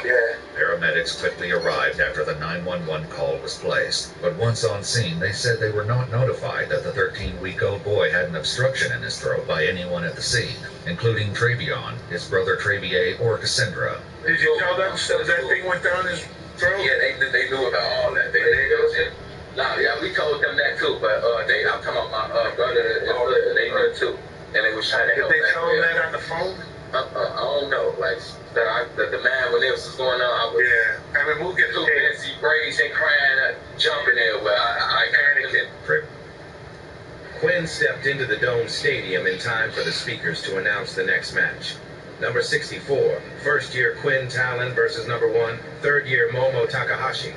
Yeah. Paramedics quickly arrived after the 911 call was placed, but once on scene, they said they were not notified that the 13-week-old boy had an obstruction in his throat by anyone at the scene, including Travion, his brother Travier, or Cassandra. Did you tell them that thing went down his throat? Yeah, they knew about all that. Yeah, we told them that too, but I'm talking about my brother and brother, they knew too, and they was trying to help. Did they tell them that on the phone? I don't know, like, the man, when this was going on, I was, yeah, I mean, we'll get too busy, raging, crying, jumping there, but I panicked. Quinn stepped into the Dome Stadium in time for the speakers to announce the next match. Number 64, first-year Quinn Talon versus number 1, third-year Momo Takahashi.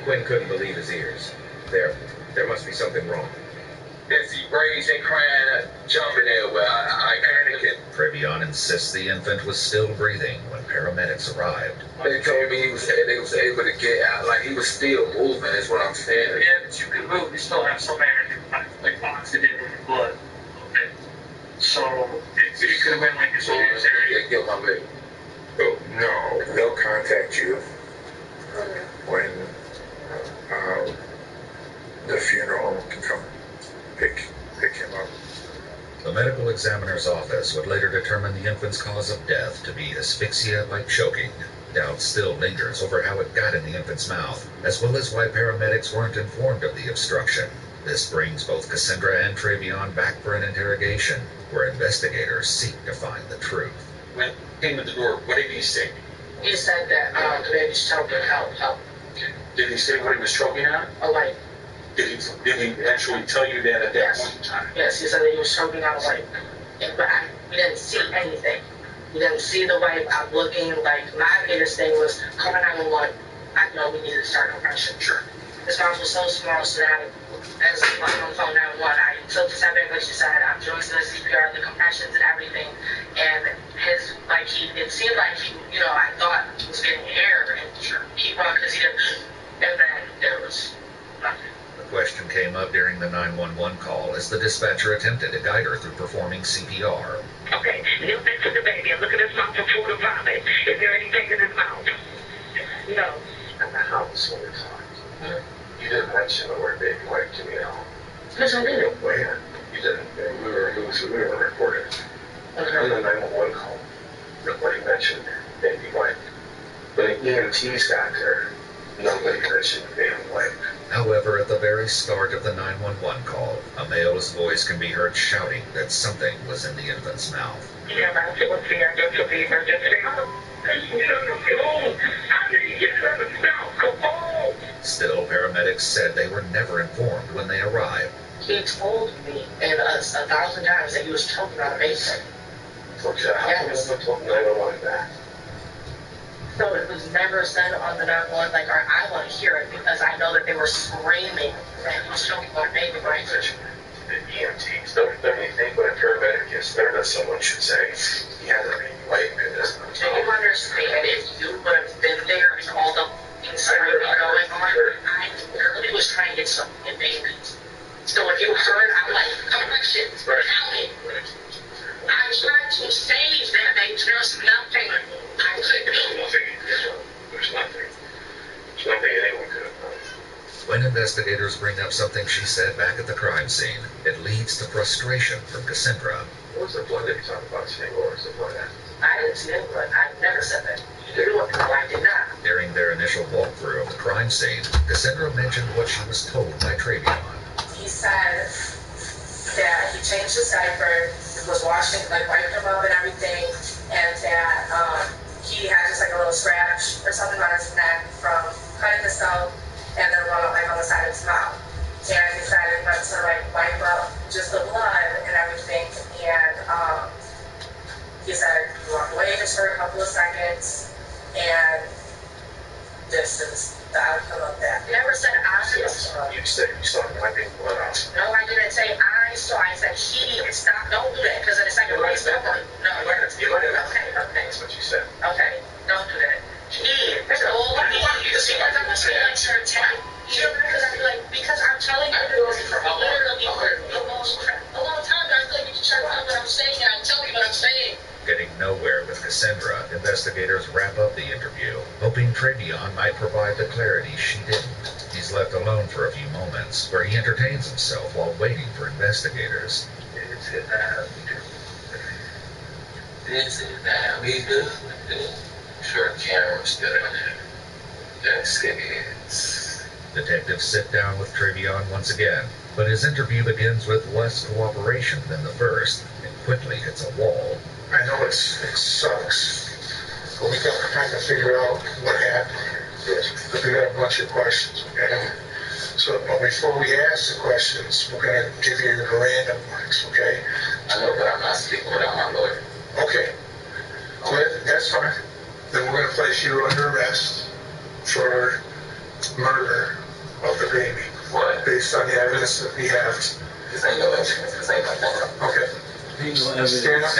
Quinn couldn't believe his ears. There must be something wrong. Busy, raging, crying, jumping there, but I panicked. Travion insists the infant was still breathing when paramedics arrived. They told me they was able to get out, like he was still moving, is what I'm saying. Yeah, but you can move, you still have some air, like oxygen in your blood. Okay. So, it could have been like this whole area. Get my baby. Oh, no, they'll contact you when the funeral can come pick him up. The medical examiner's office would later determine the infant's cause of death to be asphyxia by choking. Doubt still lingers over how it got in the infant's mouth, as well as why paramedics weren't informed of the obstruction. This brings both Cassandra and Travion back for an interrogation, where investigators seek to find the truth. When he came at the door, what did he say? He said that the baby's choking, help. Did he say what he was choking on? Like, did he actually tell you that at that point in time? Yes, he said that he was choking on a wipe. But we didn't see anything. We didn't see the wipe. I'm looking, like, my biggest thing was, call 911. I know we needed to start compression. Sure. His mouth was so small, so that as I was on the phone 911, I took the step in, but she said, I'm doing the CPR, the compressions and everything. And it seemed like he, I thought he was getting air, and he won because he didn't, and then there was nothing. The question came up during the 911 call as the dispatcher attempted to guide her through performing CPR. Okay, you mentioned the baby and look at his mouth before the vomit. Is there anything in his mouth? No. In the house all the time. You didn't mention the word baby wipe to me at all. Yes, I did. Where? You didn't. We were recorded. Okay. On the 911 call, nobody mentioned baby wipe. But an EMT's got there. Nobody mentioned baby wipe. However, at the very start of the 911 call, a male's voice can be heard shouting that something was in the infant's mouth. Yeah, that's what's the emergency. Still, paramedics said they were never informed when they arrived. He told me and us 1,000 times that he was choking on a basin. Okay, how come he told 911 that? So it was never said on the 911, like, I want to hear it because I know that they were screaming that he was choking on a baby, right? The EMTs don't do anything, but a paramedic is there that someone should say, he had a baby wipe in this. Do you understand if you would have been there and all the screaming going on? I literally was trying to get something in babies. So if you heard, I'm like, compressions, counting. I tried to save that baby. There's nothing I could do. There's nothing. Nothing anyone could have done. When investigators bring up something she said back at the crime scene, it leads to frustration from Cassandra. What's the point if you talk about seeing or what's the point after? I didn't see any blood. I never said that. You do it, no, I did not. During their initial walkthrough of the crime scene, Cassandra mentioned what she was told by Travion. He said that he changed his diaper, was washing, like wiping him up and everything, and that he had just like a little scratch or something on his neck from cutting himself, and then one like on the side of his mouth. And he said he went to like wipe up just the blood and everything, and he said he walked away just for a couple of seconds, and this is the outcome of that. Never said I saw. You said you saw him wiping blood off. No, I didn't say I saw. I said he. Stop. Don't do that, because in a second place, no. You lied. Okay. That's what you said. Okay. Don't do that. He. That's all. What do you want me to say? I'm not saying like you're attacking. Because I'm telling you literally a long time. I feel like you can try to find what I'm saying, and I'm telling you what I'm saying. Getting nowhere with Cassandra, investigators wrap up the interview, hoping Travion might provide the clarity she didn't. He's left alone for a few moments, where he entertains himself while waiting for investigators. This is how we do. Sure, camera's still in there. Yes, it is. Detectives sit down with Travion once again, but his interview begins with less cooperation than the first, and quickly hits a wall. I know it sucks, but we got to kind of figure out what happened here. Because we got a bunch of questions, okay? So, but before we ask the questions, we're going to give you the random ones, okay? I know, but I'm not speaking without my lawyer. Okay. Well, that's fine. Then we're going to place you under arrest for murder of the baby. What? Based on the evidence that we have. This ain't no evidence. This ain't my fault. Okay. Ain't no evidence. Stand up.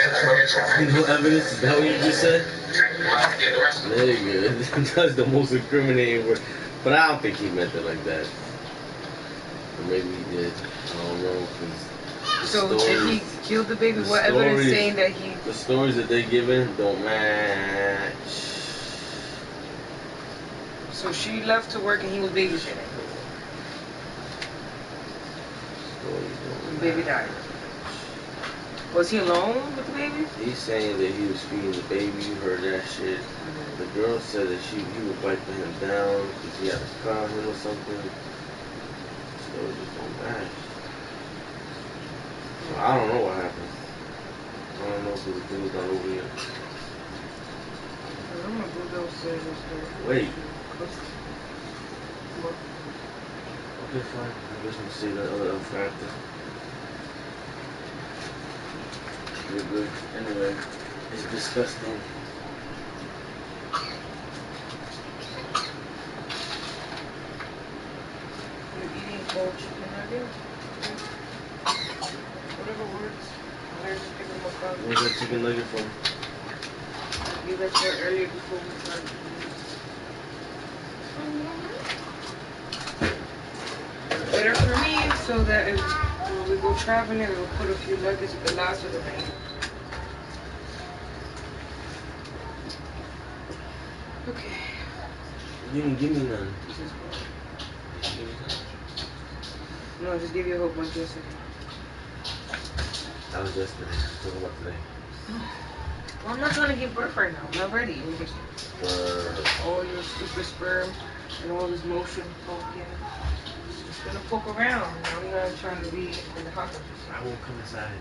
Ain't no evidence. Is that what you just said? There you go. That's the most incriminating word. But I don't think he meant it like that. Or maybe he did. I don't know. So if he killed the baby, what evidence saying that he... The stories that they given don't match. So she left to work and he was babysitting. The baby died. Was he alone with the baby? He's saying that he was feeding the baby. You heard that shit. The girl said that he was wiping him down because he had to call him or something. So it just don't match. So I don't know what happened. I don't know if the dude's not over here. I'm gonna go downstairs and stuff. Wait. Okay, fine. I guess we'll see that other factor. You're good. Anyway, it's disgusting. You're eating cold chicken nuggets? Whatever works. I'm gonna just pick them up. Where's that chicken nugget from? You left there earlier before we started. Better for me, so that if when we go traveling, we'll put a few nuggets at the last of the night. Okay. You didn't give me none. No, just give you a whole bunch yesterday. That was yesterday. Talk about today. Well, I'm not trying to give birth right now. I'm not ready. All your stupid sperm and all this motion poking. Just gonna poke around. I'm not trying to be in the hot. I won't come inside.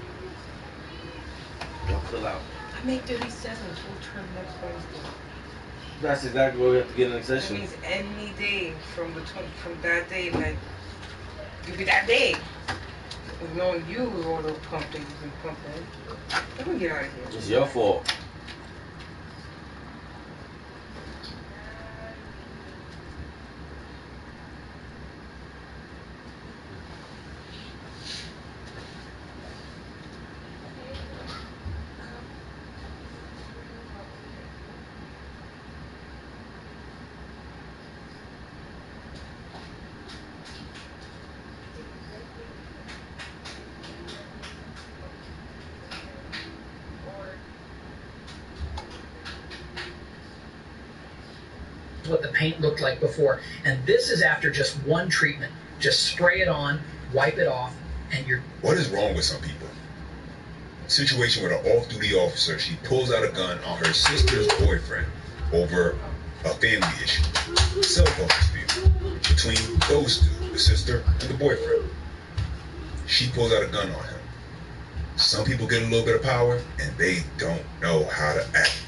I'll fill out. I make 37. Full term next Wednesday. That's exactly what we have to get in next That session. means any day from that day, like could be that day. And knowing you with all those pump things you've been pumping. Let me get out of here. It's your fault. what the paint looked like before. And this is after just one treatment. Just spray it on, wipe it off, and you're... What is wrong with some people? Situation with an off-duty officer, she pulls out a gun on her sister's boyfriend over a family issue. Cell phone dispute between those two, the sister and the boyfriend. She pulls out a gun on him. Some people get a little bit of power and they don't know how to act.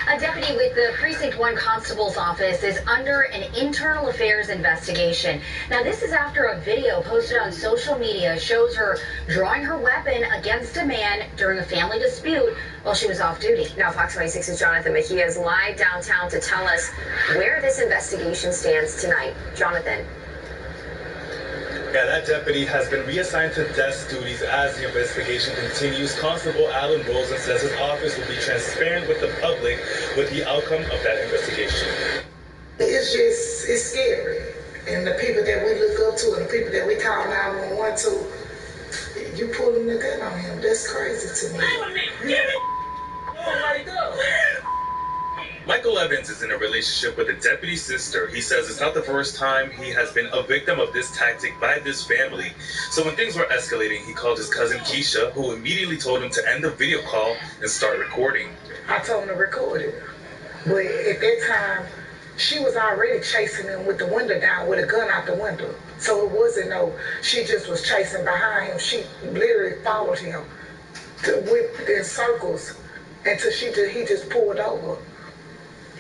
A deputy with the Precinct 1 Constable's office is under an internal affairs investigation. Now, this is after a video posted on social media shows her drawing her weapon against a man during a family dispute while she was off duty. Now, Fox 26's Jonathan Mejia is live downtown to tell us where this investigation stands tonight. Jonathan. Yeah, that deputy has been reassigned to desk duties as the investigation continues. Constable Alan Rosen says his office will be transparent with the public with the outcome of that investigation. It's scary. And the people that we look up to and the people that we call 911 to, you pulling the gun on him. That's crazy to me. Michael Evans is in a relationship with a deputy's sister. He says it's not the first time he has been a victim of this tactic by this family. So when things were escalating, he called his cousin Keisha, who immediately told him to end the video call and start recording. I told him to record it. But at that time, she was already chasing him with the window down with a gun out the window. So it wasn't she just was chasing behind him. She literally followed him in circles until he just pulled over.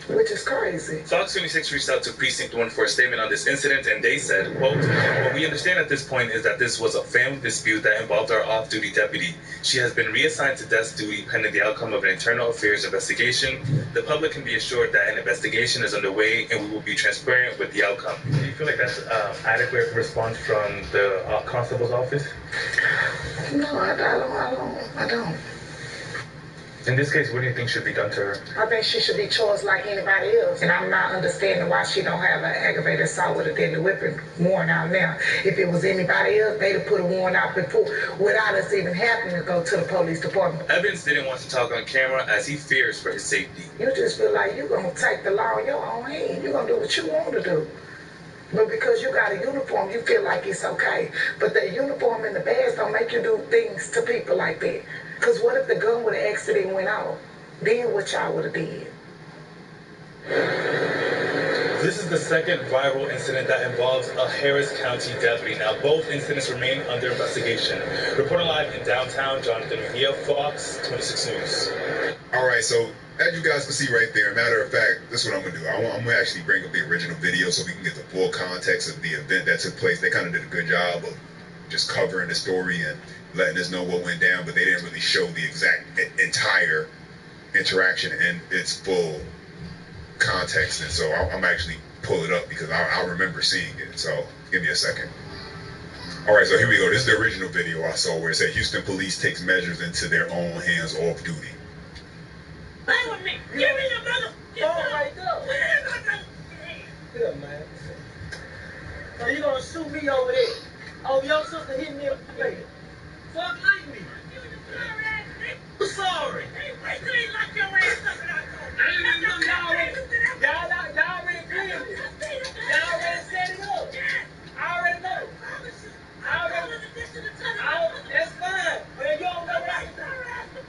Which is crazy. Fox 26 reached out to Precinct 1 for a statement on this incident, and they said, quote, "What we understand at this point is that this was a family dispute that involved our off-duty deputy. She has been reassigned to desk duty pending the outcome of an internal affairs investigation. The public can be assured that an investigation is underway, and we will be transparent with the outcome." Do you feel like that's adequate response from the constable's office? No, I don't. In this case, what do you think should be done to her? I think she should be charged like anybody else. And I'm not understanding why she don't have an aggravated assault with a deadly weapon warrant out now. If it was anybody else, they'd have put a warrant out before without us even having to go to the police department. Evans didn't want to talk on camera as he fears for his safety. You just feel like you're going to take the law in your own hand. You're going to do what you want to do. But because you got a uniform, you feel like it's okay. But the uniform and the badge don't make you do things to people like that. Because what if the gun would have accident went off? Then what y'all would have did? This is the second viral incident that involves a Harris County deputy. Now, both incidents remain under investigation. Reporting live in downtown, Jonathan Mejia, Fox 26 News. All right, so as you guys can see right there, matter of fact, this is what I'm going to do. I'm going to actually bring up the original video so we can get the full context of the event that took place. They kind of did a good job of just covering the story and letting us know what went down, but they didn't really show the exact entire interaction in its full context. And so I'm actually pull it up because I remember seeing it. So give me a second. All right, so here we go. This is the original video I saw where it said Houston police takes measures into their own hands off duty. Play with me. Give me your brother. Oh my God. Get up, man. So you gonna shoot me over there? Oh, your sister hit me up later. Fuck like me. I'm sorry. Wait till he lock your ass up and I told you. Y'all already cleared it. Y'all already set it up. I already know. That's fine. But you don't know what I can do.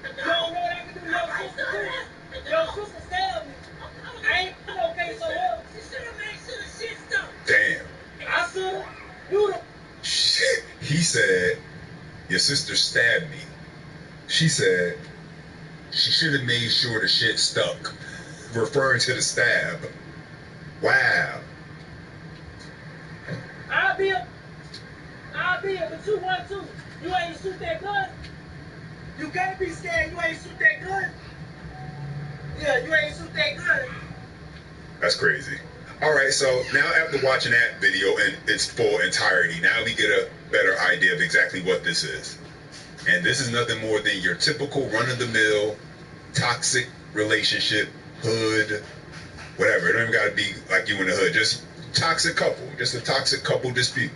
You don't know what I can do. Your sister too. Your sister stabbed me. I ain't okay so well. She should have made sure the shit stopped. Damn. I should have. You the. Shit. He said, your sister stabbed me. She said, she should have made sure the shit stuck. Referring to the stab. Wow. I'll be a, but you want to. You ain't shoot that gun. You can't be scared. You ain't shoot that gun. Yeah, you ain't shoot that gun. That's crazy. All right, so now after watching that video in its full entirety, now we get a better idea of exactly what this is. And this is nothing more than your typical run-of-the-mill toxic relationship, hood, whatever. It don't even got to be like you in the hood. Just toxic couple. Just a toxic couple dispute.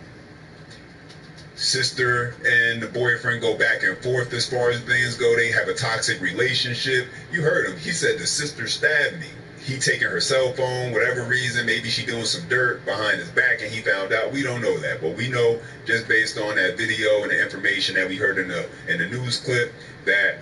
Sister and the boyfriend go back and forth as far as things go. They have a toxic relationship. You heard him. He said the sister stabbed me. he taking her cell phone, whatever reason, maybe she doing some dirt behind his back and he found out. We don't know that, but we know just based on that video and the information that we heard in the news clip that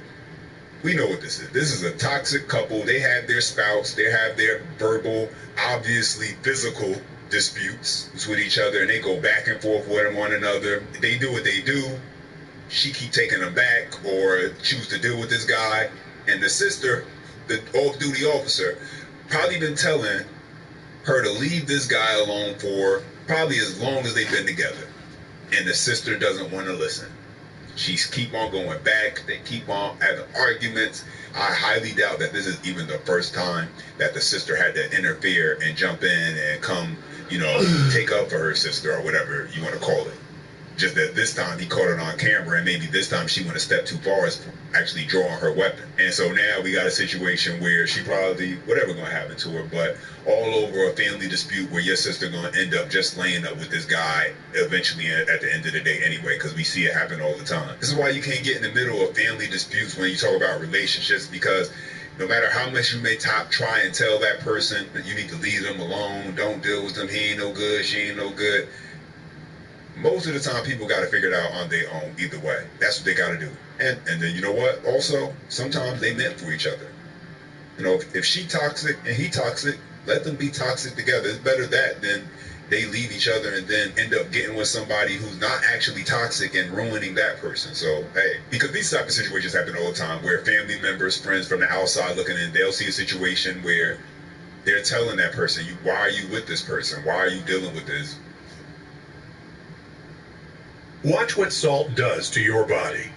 we know what this is. This is a toxic couple. They have their spouts, they have their verbal, obviously physical disputes with each other, and they go back and forth with one another. They do what they do. She keep taking them back or choose to deal with this guy. And the sister, the off-duty officer, probably been telling her to leave this guy alone for probably as long as they've been together. And the sister doesn't want to listen. She's keep on going back. They keep on having arguments. I highly doubt that this is even the first time that the sister had to interfere and jump in and come, take up for her sister or whatever you want to call it. Just that this time he caught it on camera, and maybe this time she went a step too far as actually drawing her weapon. And so now we got a situation where she probably, whatever going to happen to her, but all over a family dispute where your sister going to end up just laying up with this guy eventually at the end of the day anyway, because we see it happen all the time. This is why you can't get in the middle of family disputes when you talk about relationships, because no matter how much you may try and tell that person that you need to leave them alone, don't deal with them, he ain't no good, she ain't no good, most of the time people got to figure it out on their own either way. That's what they got to do. And then you know what? Also, sometimes they meant for each other. If she toxic and he toxic, let them be toxic together. It's better that than they leave each other and then end up getting with somebody who's not actually toxic and ruining that person. So, hey, because these type of situations happen all the time where family members, friends from the outside looking in, they'll see a situation where they're telling that person, why are you with this person? Why are you dealing with this? Watch what salt does to your body.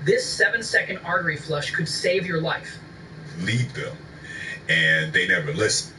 This 7-second artery flush could save your life. Lead them, and they never listen.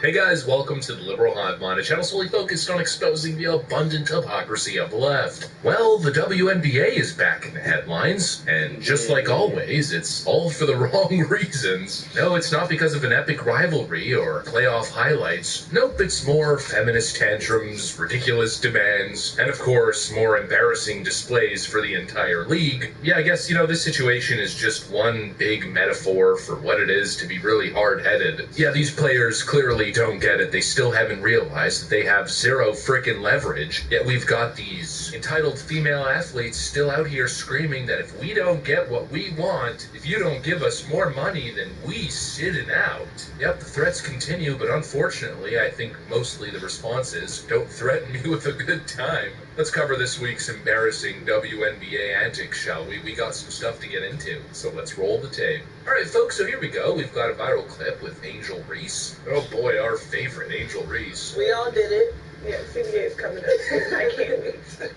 Hey guys, welcome to the Liberal Hive Mind, a channel solely focused on exposing the abundant hypocrisy of the left. Well, the WNBA is back in the headlines, and just like always, it's all for the wrong reasons. No, it's not because of an epic rivalry or playoff highlights. Nope, it's more feminist tantrums, ridiculous demands, and of course, more embarrassing displays for the entire league. Yeah, I guess, this situation is just one big metaphor for what it is to be really hard-headed. Yeah, these players clearly don't get it. They still haven't realized that they have zero frickin' leverage. Yet we've got these entitled female athletes still out here screaming that if we don't get what we want, if you don't give us more money, then we sit it out. Yep, the threats continue, but unfortunately, I think mostly the response is, don't threaten me with a good time. Let's cover this week's embarrassing WNBA antics, shall we? We got some stuff to get into, so let's roll the tape. Alright folks, so here we go. We've got a viral clip with Angel Reese. Oh boy, our favorite Angel Reese. We all did it. Yeah, CBA is coming up soon. I can't wait.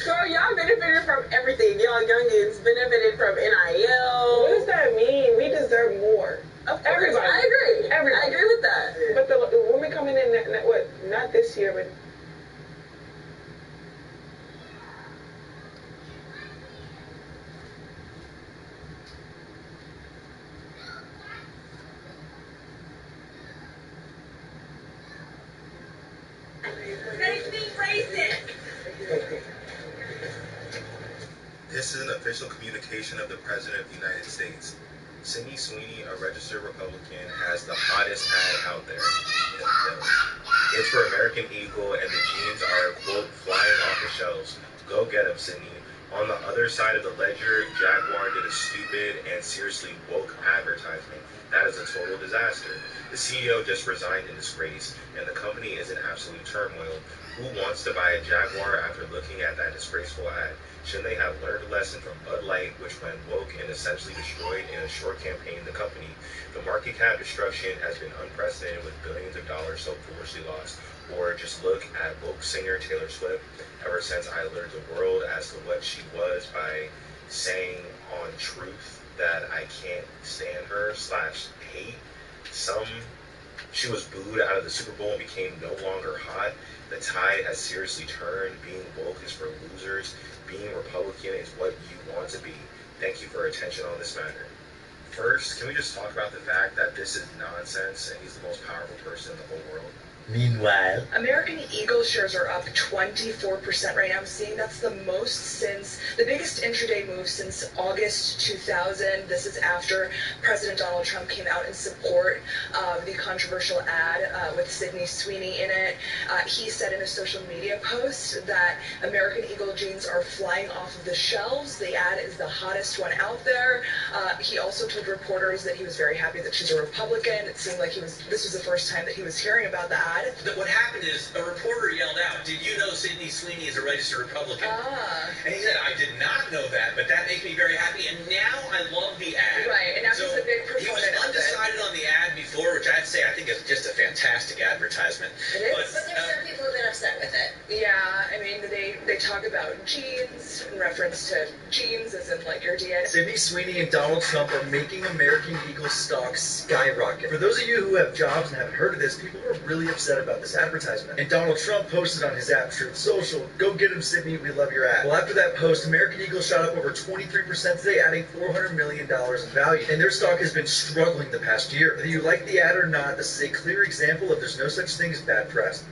Girl, y'all benefited from everything. Y'all youngins benefited from NIL. What does that mean? We deserve more. Of course, everybody. I agree. Everybody. I agree with that. But the women coming in, not this year, but... This is an official communication of the President of the United States. Sydney Sweeney, a registered Republican, has the hottest ad out there. It's for American Eagle, and the jeans are, quote, flying off the shelves. Go get them, Sydney. On the other side of the ledger, Jaguar did a stupid and seriously woke advertisement. That is a total disaster. The CEO just resigned in disgrace, and the company is in absolute turmoil. Who wants to buy a Jaguar after looking at that disgraceful ad? Shouldn't they have learned a lesson from Bud Light, which went woke and essentially destroyed in a short campaign the company? The market cap destruction has been unprecedented, with billions of dollars so foolishly lost. Or just look at woke singer Taylor Swift. Ever since I learned the world as to what she was by saying on Truth that I can't stand her / hate some She was booed out of the Super Bowl and became no longer hot. The tide has seriously turned. Being woke is for losers. Being Republican is what you want to be. Thank you for your attention on this matter. First, can we just talk about the fact that this is nonsense and he's the most powerful person in the whole world? Meanwhile, American Eagle shares are up 24% right now. I'm seeing that's the most since the biggest intraday move since August 2000. This is after President Donald Trump came out in support of the controversial ad with Sydney Sweeney in it. He said in a social media post that American Eagle jeans are flying off of the shelves. The ad is the hottest one out there. He also told reporters that he was very happy that she's a Republican. It seemed like this was the first time that he was hearing about the ad. What happened is a reporter yelled out, "Did you know Sydney Sweeney is a registered Republican?" And he said, "I did not know that, but that makes me very happy, and now I love the ad." Right, and now he's a big proponent. He was undecided on the ad before, which I'd say I think is just a fantastic advertisement. It is. But there's some people who've been upset with it. Yeah, I mean, they talk about jeans in reference to jeans as in like your DNA. Sydney Sweeney and Donald Trump are making American Eagle stock skyrocket. For those of you who have jobs and haven't heard of this, people are really upset about this advertisement. And Donald Trump posted on his app, Truth Social, "Go get him, Sydney, we love your ad." Well, after that post, American Eagle shot up over 23% today, adding $400 million in value. And their stock has been struggling the past year. Whether you like the ad or not, this is a clear example of there's no such thing as bad press.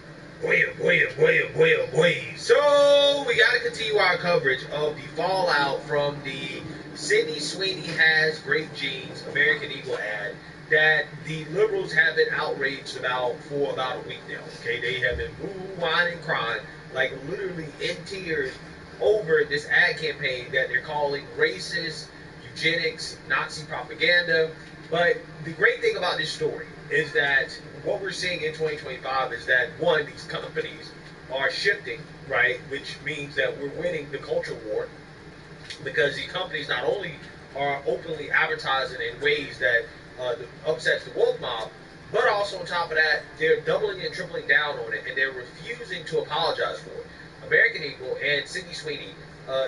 So, we got to continue our coverage of the fallout from the Sydney Sweeney has great jeans American Eagle ad that the liberals have been outraged about for about a week now. Okay, they have been booing, whining, crying, like literally in tears over this ad campaign that they're calling racist, eugenics, Nazi propaganda. But the great thing about this story is that what we're seeing in 2025 is that, one, these companies are shifting, right, which means that we're winning the culture war, because these companies not only are openly advertising in ways that upsets the woke mob, but also on top of that, they're doubling and tripling down on it, and they're refusing to apologize for it. American Eagle and Sydney Sweeney,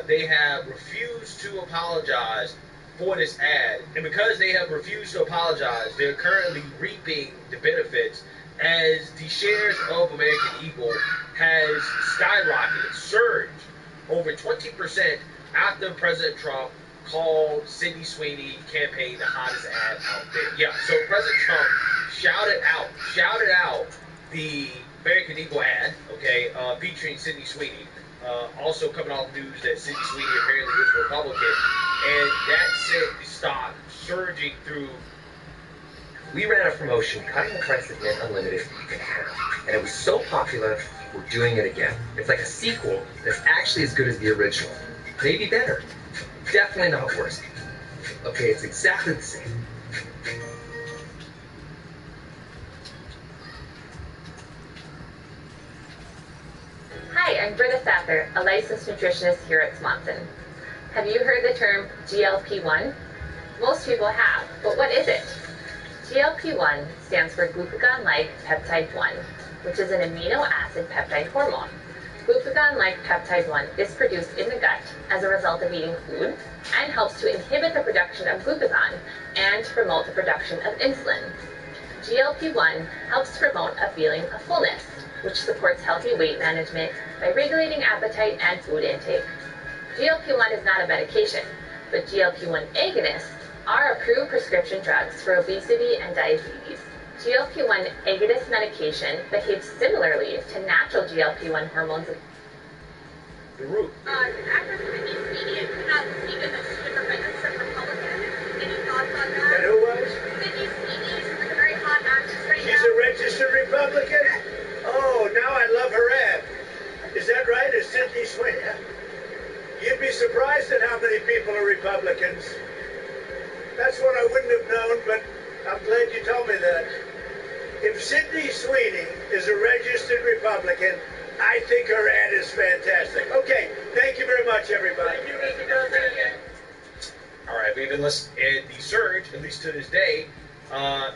they have refused to apologize for this ad, and because they have refused to apologize, they're currently reaping the benefits as the shares of American Eagle has skyrocketed, surged over 20% after President Trump called Sydney Sweeney campaign the hottest ad out there. Yeah, so President Trump shouted out the American Eagle ad, okay, featuring Sydney Sweeney. Also coming off news that Sydney Sweeney apparently is a Republican, and that sent the stock surging through. We ran a promotion cutting the price of Mint Unlimited for you can have, and it was so popular, we're doing it again. It's like a sequel that's actually as good as the original. Maybe better. Definitely not worse. Okay, it's exactly the same. Hi, I'm Britta Sather, a licensed nutritionist here at Swanson. Have you heard the term GLP-1? Most people have, but what is it? GLP-1 stands for glucagon-like peptide 1, which is an amino acid peptide hormone. Glucagon-like peptide 1 is produced in the gut as a result of eating food and helps to inhibit the production of glucagon and to promote the production of insulin. GLP-1 helps to promote a feeling of fullness, which supports healthy weight management by regulating appetite and food intake. GLP-1 is not a medication, but GLP-1 agonists are approved prescription drugs for obesity and diabetes. GLP-1 agonist medication behaves similarly to natural GLP-1 hormones. The root. Actress Sydney Sweeney and came out this week as a super registered Republican. Any thoughts on that? And who was? Sydney Sweeney, she's like a very hot actress right now. She's a registered Republican? Oh, now I love her ad. Is that right? Is Sydney Sweeney? You'd be surprised at how many people are Republicans. That's what I wouldn't have known, but I'm glad you told me that. If Sydney Sweeney is a registered Republican, I think her ad is fantastic. Okay, thank you very much, everybody. Thank you, Mr. President. All right, we've been listening, and the surge, at least to this day,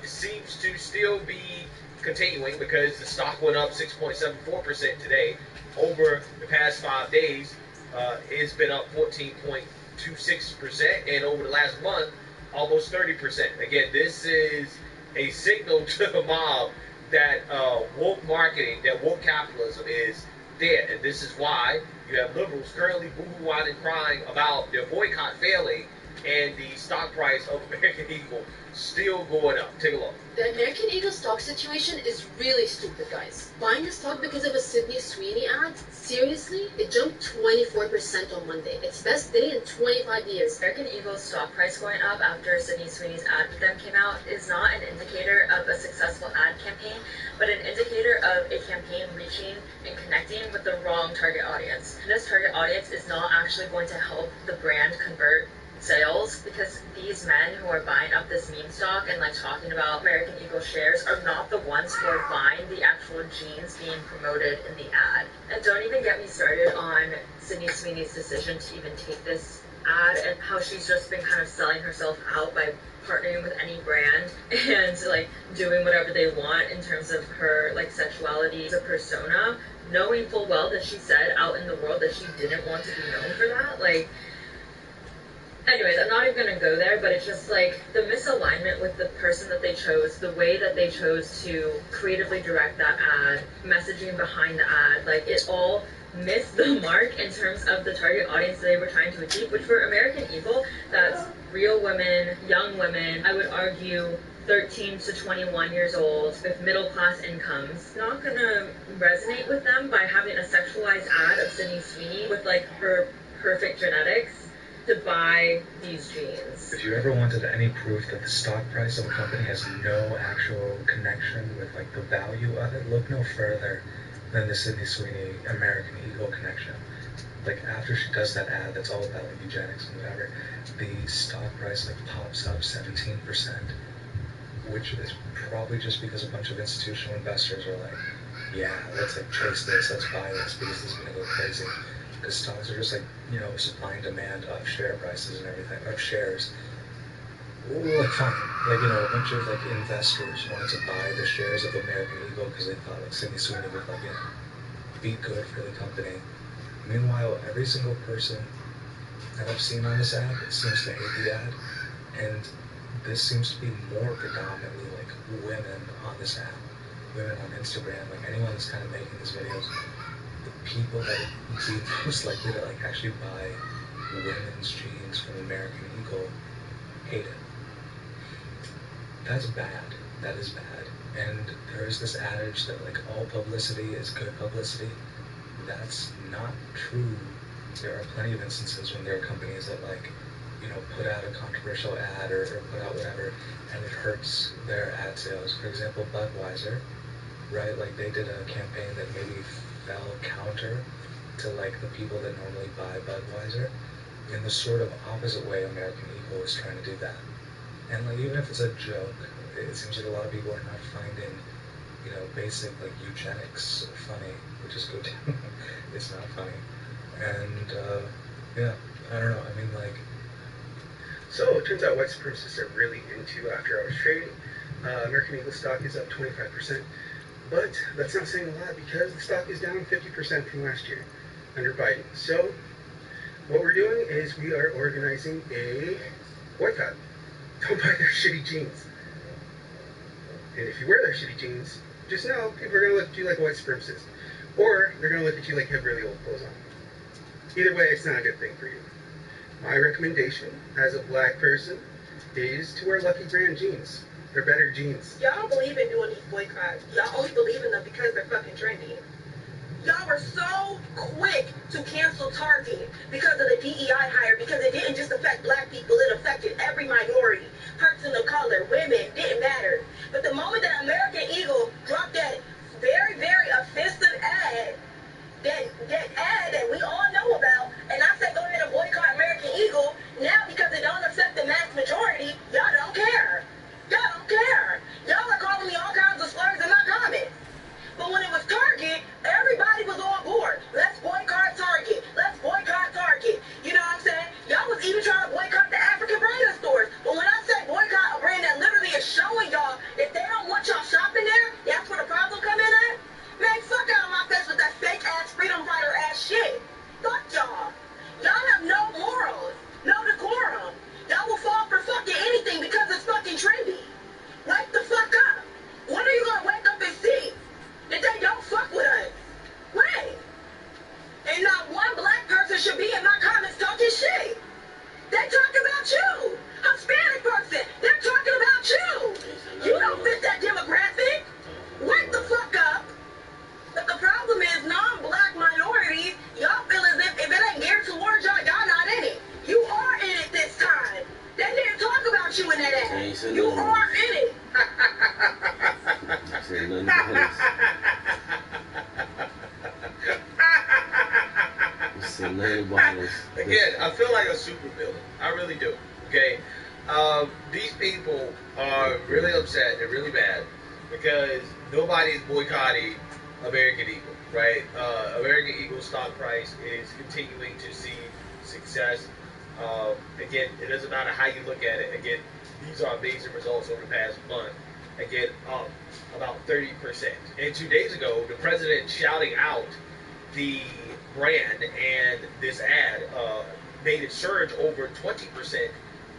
seems to still be continuing because the stock went up 6.74% today. Over the past 5 days, it's been up 14.26%, and over the last month, almost 30%. Again, this is a signal to the mob that woke marketing, that woke capitalism is dead. And this is why you have liberals currently boo-hooing and crying about their boycott failing and the stock price of American Eagle still going up. Take a look. The American Eagle stock situation is really stupid, guys. Buying the stock because of a Sydney Sweeney ad? Seriously? It jumped 24% on Monday. Its best day in 25 years. American Eagle's stock price going up after Sydney Sweeney's ad with them came out is not an indicator of a successful ad campaign, but an indicator of a campaign reaching and connecting with the wrong target audience. This target audience is not actually going to help the brand convert sales, because these men who are buying up this meme stock and like talking about American Eagle shares are not the ones who are buying the actual jeans being promoted in the ad. And don't even get me started on Sydney Sweeney's decision to even take this ad and how she's just been kind of selling herself out by partnering with any brand and like doing whatever they want in terms of her like sexuality as a persona, knowing full well that she said out in the world that she didn't want to be known for that. Like, anyways, I'm not even going to go there, but it's just like the misalignment with the person that they chose, the way that they chose to creatively direct that ad, messaging behind the ad, like it all missed the mark in terms of the target audience they were trying to achieve, which for American Eagle, that's real women, young women, I would argue 13 to 21 years old with middle-class incomes. Not going to resonate with them by having a sexualized ad of Sydney Sweeney with like her perfect genetics to buy these jeans. If you ever wanted any proof that the stock price of a company has no actual connection with like the value of it, look no further than the Sydney Sweeney American Eagle connection. Like after she does that ad that's all about like eugenics and whatever, the stock price like pops up 17%, which is probably just because a bunch of institutional investors are like, yeah, let's like chase this, let's buy this because this is gonna go crazy. Because stocks are just like, you know, supply and demand of share prices and everything, of shares. Like fine, like, you know, a bunch of like investors wanted to buy the shares of American Eagle because they thought like Sydney Sweeney would like, you know, be good for the company. Meanwhile, every single person that I've seen on this ad seems to hate the ad, and this seems to be more predominantly like women on this app, women on Instagram, like anyone that's kind of making these videos. The people that would be most likely to like actually buy women's jeans from American Eagle hate it. That's bad. That is bad. And there is this adage that like all publicity is good publicity. That's not true. There are plenty of instances when there are companies that like, you know, put out a controversial ad or put out whatever, and it hurts their ad sales. For example, Budweiser, right? Like they did a campaign that maybe fell counter to like the people that normally buy Budweiser. In the sort of opposite way American Eagle is trying to do that. And like even if it's a joke, it seems like a lot of people are not finding, you know, basic like eugenics funny, which is good. It's not funny. And yeah, I don't know. I mean, like, so it turns out white supremacists are really into after-hours trading. American Eagle stock is up 25%, but that's not saying a lot because the stock is down 50% from last year under Biden. So what we're doing is we are organizing a boycott. Don't buy their shitty jeans. And if you wear their shitty jeans, just know people are going to look at you like a white supremacist. Or they're going to look at you like you have really old clothes on. Either way, it's not a good thing for you. My recommendation as a black person is to wear Lucky Brand jeans. They're better jeans. Y'all don't believe in doing these boycotts. Y'all only believe in them because they're fucking trendy. Y'all were so quick to cancel Target because of the DEI hire, because it didn't just affect black people, it affected every minority, person of color, women, didn't matter. But the moment that American Eagle dropped that very, very offensive ad, that ad that we all know about, and I said go ahead and boycott American Eagle, now because it don't affect the mass majority, y'all don't care. Y'all don't care. Y'all are calling me all kinds of slurs in my comments. But when it was Target, everybody was on board. Let's boycott Target. Let's boycott Target. You know what I'm saying? Y'all was even trying to boycott the African brand stores. But when I say boycott a brand that literally is showing y'all that they don't want y'all ain't said You nothing. are in it. I said nothing about this. I said nothing about this. Again, I feel like a supervillain. I really do. Okay, these people are really upset. They're really mad because nobody's boycotting American Eagle, right? American Eagle stock price is continuing to see success. Again, it doesn't matter how you look at it. Again, these are amazing results over the past month. Again, up about 30%. And 2 days ago, the president shouting out the brand and this ad made it surge over 20%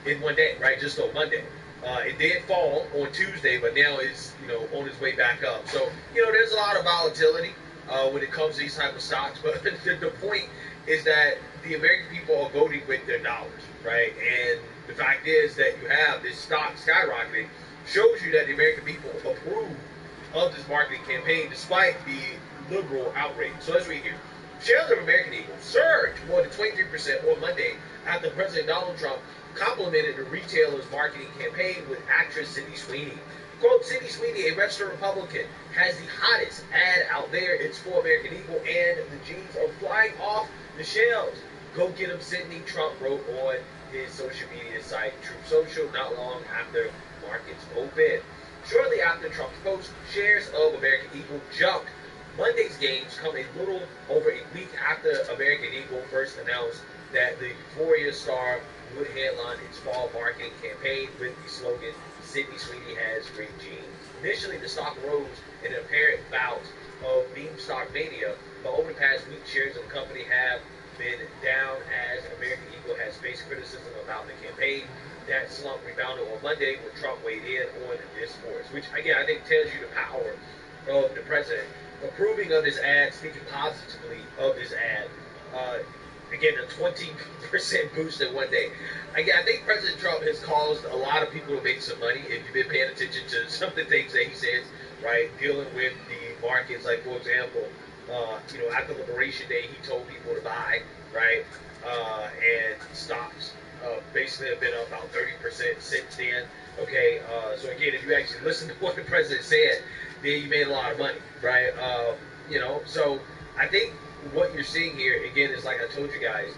in one day, right? Just on Monday. It did fall on Tuesday, but now it's on its way back up. So there's a lot of volatility when it comes to these type of stocks. But the point is that the American people are voting with their dollars, right? And the fact is that you have this stock skyrocketing shows you that the American people approve of this marketing campaign despite the liberal outrage. So let's read here. Shares of American Eagle surged more than 23% on Monday after President Donald Trump complimented the retailer's marketing campaign with actress Sydney Sweeney. Quote, Sydney Sweeney, a registered Republican, has the hottest ad out there. It's for American Eagle, and the jeans are flying off the shelves. Go get them, Sydney, Trump wrote on his social media site, Truth Social, not long after markets opened. Shortly after Trump's post, shares of American Eagle jumped. Monday's gains come a little over a week after American Eagle first announced that the Euphoria star would headline its fall marketing campaign with the slogan, Sydney Sweeney has great genes. Initially, the stock rose in an apparent bout of meme stock mania, but over the past week, shares of the company have been down as American Eagle has faced criticism about the campaign. That slump rebounded on Monday when Trump weighed in on discourse, which again I think tells you the power of the president approving of this ad, speaking positively of this ad. Again, a 20% boost in one day. Again, I think President Trump has caused a lot of people to make some money. If you've been paying attention to some of the things that he says, right, dealing with the markets, like for example, after Liberation Day, he told people to buy, right, and stocks basically have been up about 30% since then. Okay, so again, if you actually listen to what the president said, then you made a lot of money, right? So I think what you're seeing here, again, is like I told you guys,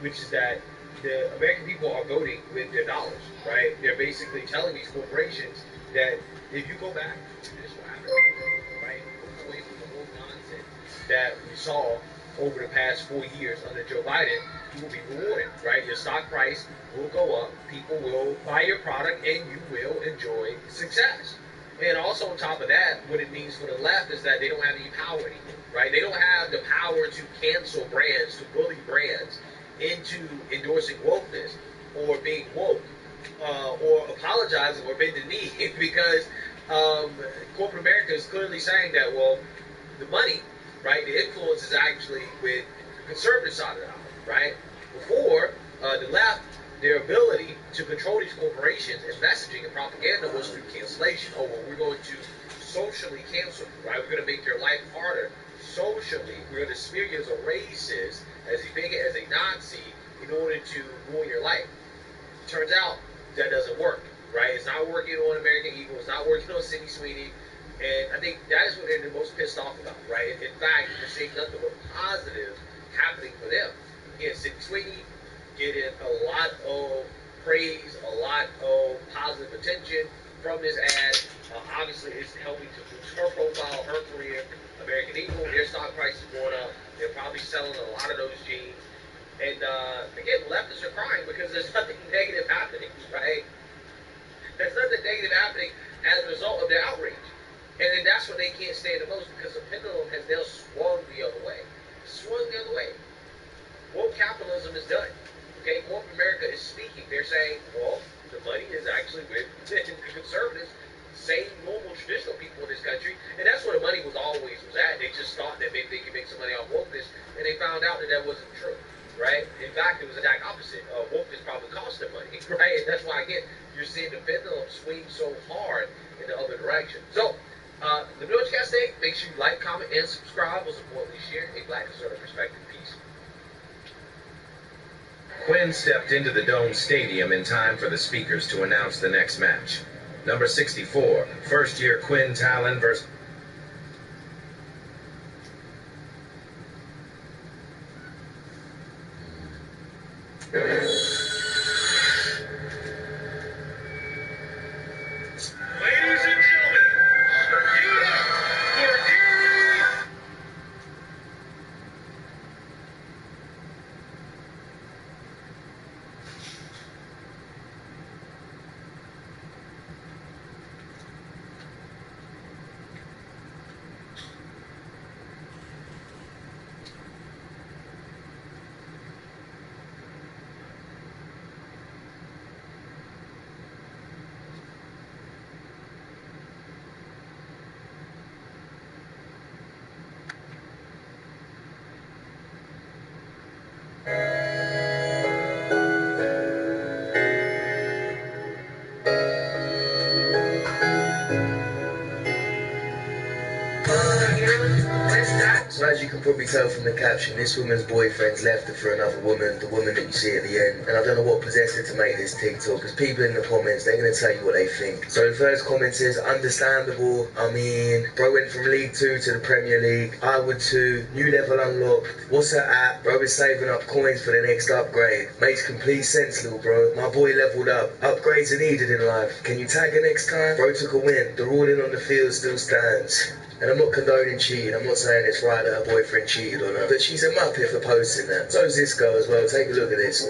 which is that the American people are voting with their dollars, right? They're basically telling these corporations that if you go back to this right, away from the whole nonsense that we saw over the past 4 years under Joe Biden, you will be rewarded, right? Your stock price will go up, people will buy your product, and you will enjoy success. And also on top of that, what it means for the left is that they don't have any power anymore, right? They don't have the power to cancel brands, to bully brands into endorsing wokeness or being woke or apologizing or bending the knee because corporate America is clearly saying that, well, the money, right, the influence is actually with the conservative side of the aisle, right? Before, the left, their ability to control these corporations and messaging and propaganda was through cancellation. Oh, well, we're going to socially cancel you, right? We're going to make your life harder socially. We're going to smear you as a racist, as a bigot, as a Nazi in order to ruin your life. Turns out that doesn't work, right? It's not working on American Eagle. It's not working on Sydney Sweeney. And I think that is what they're the most pissed off about, right? In fact, we're seeing nothing but positive happening for them. Again, Sydney Sweeney getting a lot of praise, a lot of positive attention from this ad. Obviously, it's helping to boost her profile, her career. American Eagle, their stock price is going up. They're probably selling a lot of those jeans. And again, leftists are crying because there's nothing negative happening, right? There's nothing negative happening as a result of their outrage. And then that's what they can't stand the most because the pendulum has now swung the other way. Swung the other way. Woke capitalism is done. Okay, corporate America is speaking. They're saying, well, the money is actually with the conservatives, same normal traditional people in this country, and that's where the money was always at. They just thought that maybe they could make some money off wokeness, and they found out that that wasn't true, right? In fact, it was the exact opposite. Wokeness probably cost them money, right? And that's why, again, you're seeing the pendulum swing so hard in the other direction. So, the Newscast today, make sure you like, comment, and subscribe. Most importantly, share a Black conservative perspective. Peace. Quinn stepped into the Dome Stadium in time for the speakers to announce the next match. Number 64, first-year Quinn Talon versus... Ladies and gentlemen, gear up for So as you can probably tell from the caption, this woman's boyfriend's left her for another woman, the woman that you see at the end. And I don't know what possessed her to make this TikTok, because people in the comments, they're going to tell you what they think. So the first comment says, understandable. I mean, bro went from League 2 to the Premier League. I would too. New level unlocked. What's her app? Bro is saving up coins for the next upgrade. Makes complete sense, little bro. My boy leveled up. Upgrades are needed in life. Can you tag her next time? Bro took a win. The ruling on the field still stands. And I'm not condoning cheating, I'm not saying it's right that her boyfriend cheated on her, but she's a muppet for posting that. So's this girl as well, take a look at this.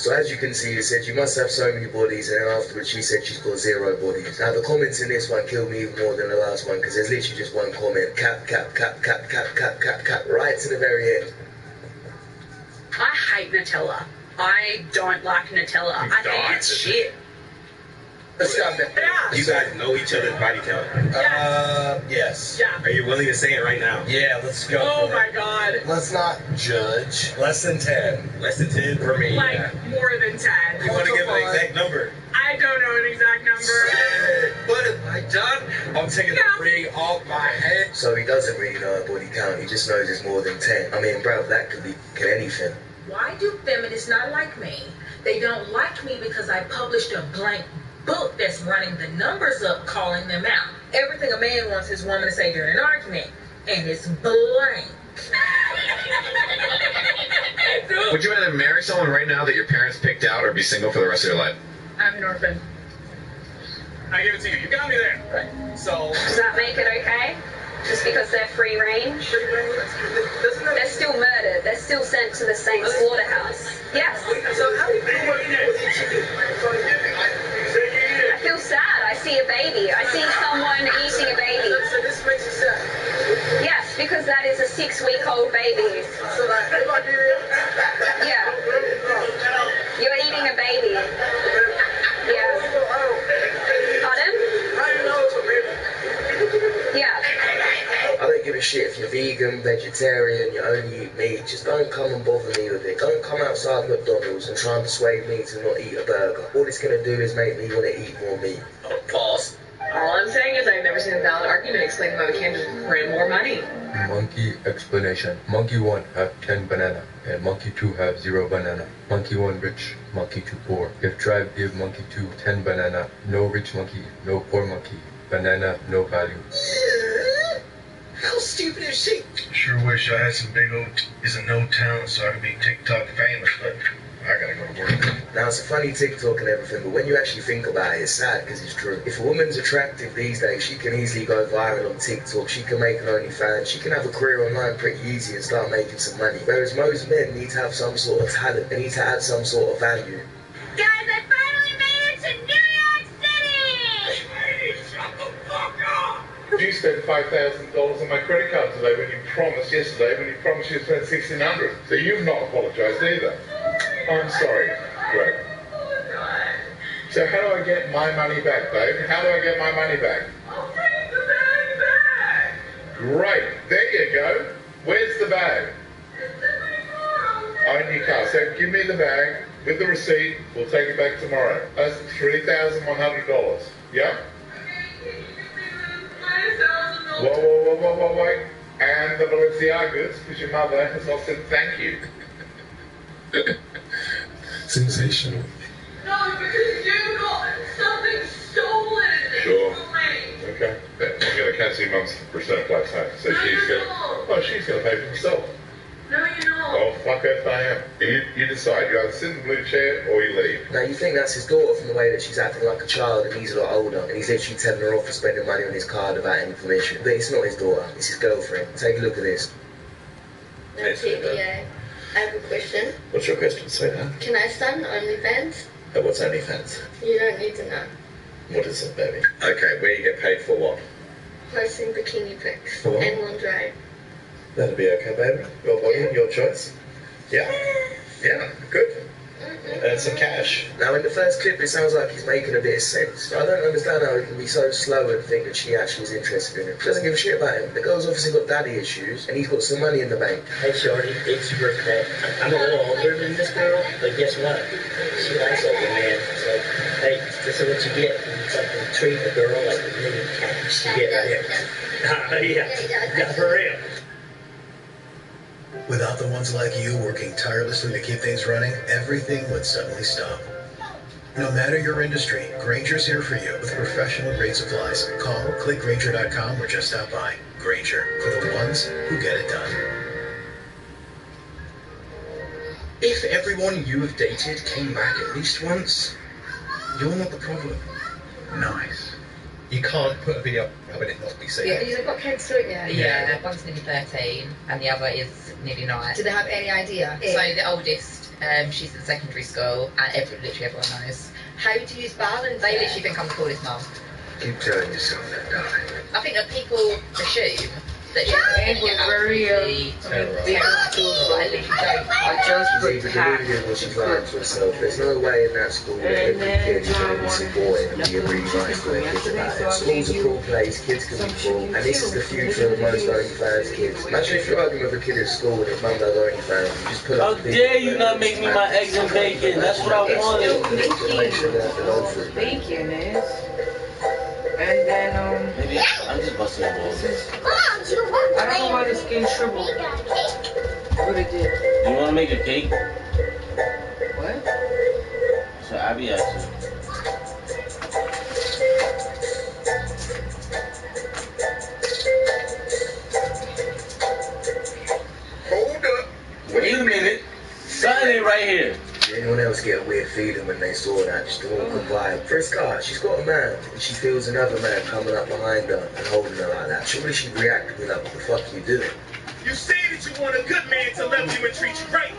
So as you can see, it said you must have so many bodies, and then afterwards she said she's got 0 bodies. Now the comments in this one killed me even more than the last one, because there's literally just one comment. Cap, cap, cap, cap, cap, cap, cap, cap, right to the very end. I hate Nutella. I don't like Nutella. I think it's shit. Let's stop that. Yeah. You guys know each other's body count? Yes. Yeah. Are you willing to say it right now? Yeah, let's go. Oh my god. Let's not judge. Less than 10. Less than 10 for me. Like more than 10. You want to give an exact number? I don't know an exact number. What have I done? I'm taking the ring off my head. So he doesn't really know her body count. He just knows it's more than 10. I mean, bro, that could be anything. Why do feminists not like me? They don't like me because I published a blank book that's running the numbers up, calling them out. Everything a man wants his woman to say during an argument, and it's blank. Would you rather marry someone right now that your parents picked out or be single for the rest of your life? I'm an orphan. I give it to you. You got me there. Right. So. Does that make it okay? Just because they're free range? They're still murdered. They're still sent to the same slaughterhouse. Yes. So how do you feel with each other? I feel sad. I see a baby. I see someone eating a baby. So this makes you sad? Yes, because that is a 6-week-old baby. So like, if I did it? Yeah. You're eating a baby. Yeah. Pardon? How do you know it's a baby? Yeah. I don't give a shit if you're vegan, vegetarian, you only eat meat. Just don't come and bother me with it. Don't come outside McDonald's and try and persuade me to not eat a burger. All it's going to do is make me want to eat more meat. Pause. All I'm saying is I've never seen a valid argument explaining why we can't just print more money. Monkey explanation. Monkey 1 have 10 banana, and monkey 2 have 0 banana. Monkey 1 rich, monkey 2 poor. If tribe give monkey 2 10 banana, no rich monkey, no poor monkey. Banana, no value. How stupid is she? Sure wish I had some big old titties and no talent so I could be TikTok famous, but I gotta go to work. Now, it's a funny TikTok and everything, but when you actually think about it, it's sad because it's true. If a woman's attractive these days, she can easily go viral on TikTok. She can make an OnlyFans. She can have a career online pretty easy and start making some money. Whereas most men need to have some sort of talent. They need to add some sort of value. Guys, I finally made it to New York City! Hey, shut the fuck up! You spent $5,000 on my credit card today when you promised yesterday when you promised you'd spend $1,600. So you've not apologised either. I'm sorry, Greg. So how do I get my money back, babe? How do I get my money back? I'll take the bag back! Great. There you go. Where's the bag? It's in my car. On your car. So give me the bag with the receipt. We'll take it back tomorrow. That's $3,100. Yeah? Whoa, wait. And the Balenciagas, because your mother has not said thank you. Sensational. No, because you got something stolen. Sure. Okay. I'm going to cancel your mum's return flight home. So she's going to pay for herself. No, you're not. Oh, fuck if I am. You decide. You either sit in the blue chair or you leave. Now, you think that's his daughter from the way that she's acting like a child and he's a lot older and he's literally telling her off for spending money on his card without any permission. But it's not his daughter, it's his girlfriend. Take a look at this. Okay, I have a question. What's your question, sweetheart? Can I start an OnlyFans? What's OnlyFans? You don't need to know. What is it, baby? Okay, where you get paid for what? Posting bikini pics For what? and lingerie. That'll be okay, baby. Your body, your choice. Yeah? Yeah, good. And some cash. Now, in the first clip, it sounds like he's making a bit of sense. I don't understand how he can be so slow and think that she actually is interested in him. She doesn't give a shit about him. The girl's obviously got daddy issues, and he's got some money in the bank. Hey, shorty, it's your birthday. I'm a little older than this girl, but guess what? She likes older man. It's like, hey, this is what you get when you fucking treat a girl like a mini cash. You get right here. Yeah, for real. Without the ones like you working tirelessly to keep things running, everything would suddenly stop. No matter your industry, Grainger's here for you with professional grade supplies. Call, click Grainger.com or just stop by. Grainger, for the ones who get it done. If everyone you have dated came back at least once, you're not the problem. Nice. You can't put a video up and it not be seen. Yeah, you've got kids too, yeah. Yeah, one's nearly 13 and the other is nearly 9. Do they have any idea? So the oldest, she's in secondary school and literally everyone knows. How do you balance They it? literally think I'm the coolest mum. Keep telling yourself that, darling. I think that people assume that It was very I literally don't. I just She's either deluded or she's lying to herself. There's no way in that school that every kid is going to be supported and be a really nice to their kids about it. School's a cool place, kids can be cool, and this is the future of most OnlyFans kids. Imagine if you're arguing with a kid at school and his mum does OnlyFans, you just pull How up the dare you not make me my eggs and bacon? That's what I wanted. bacon is. And then, Maybe I'm just busting your balls. I don't know why the skin shriveled. But it did. You want to make a cake? What? So Abby asked you. Hold up. Wait a minute. Something ain't right here. Did anyone else get a weird feeling when they saw that? Just an awkward vibe. For a start, she's got a man, and she feels another man coming up behind her and holding her like that. Surely she'd react to be like, what the fuck are you doing? You say that you want a good man to love you and treat you right,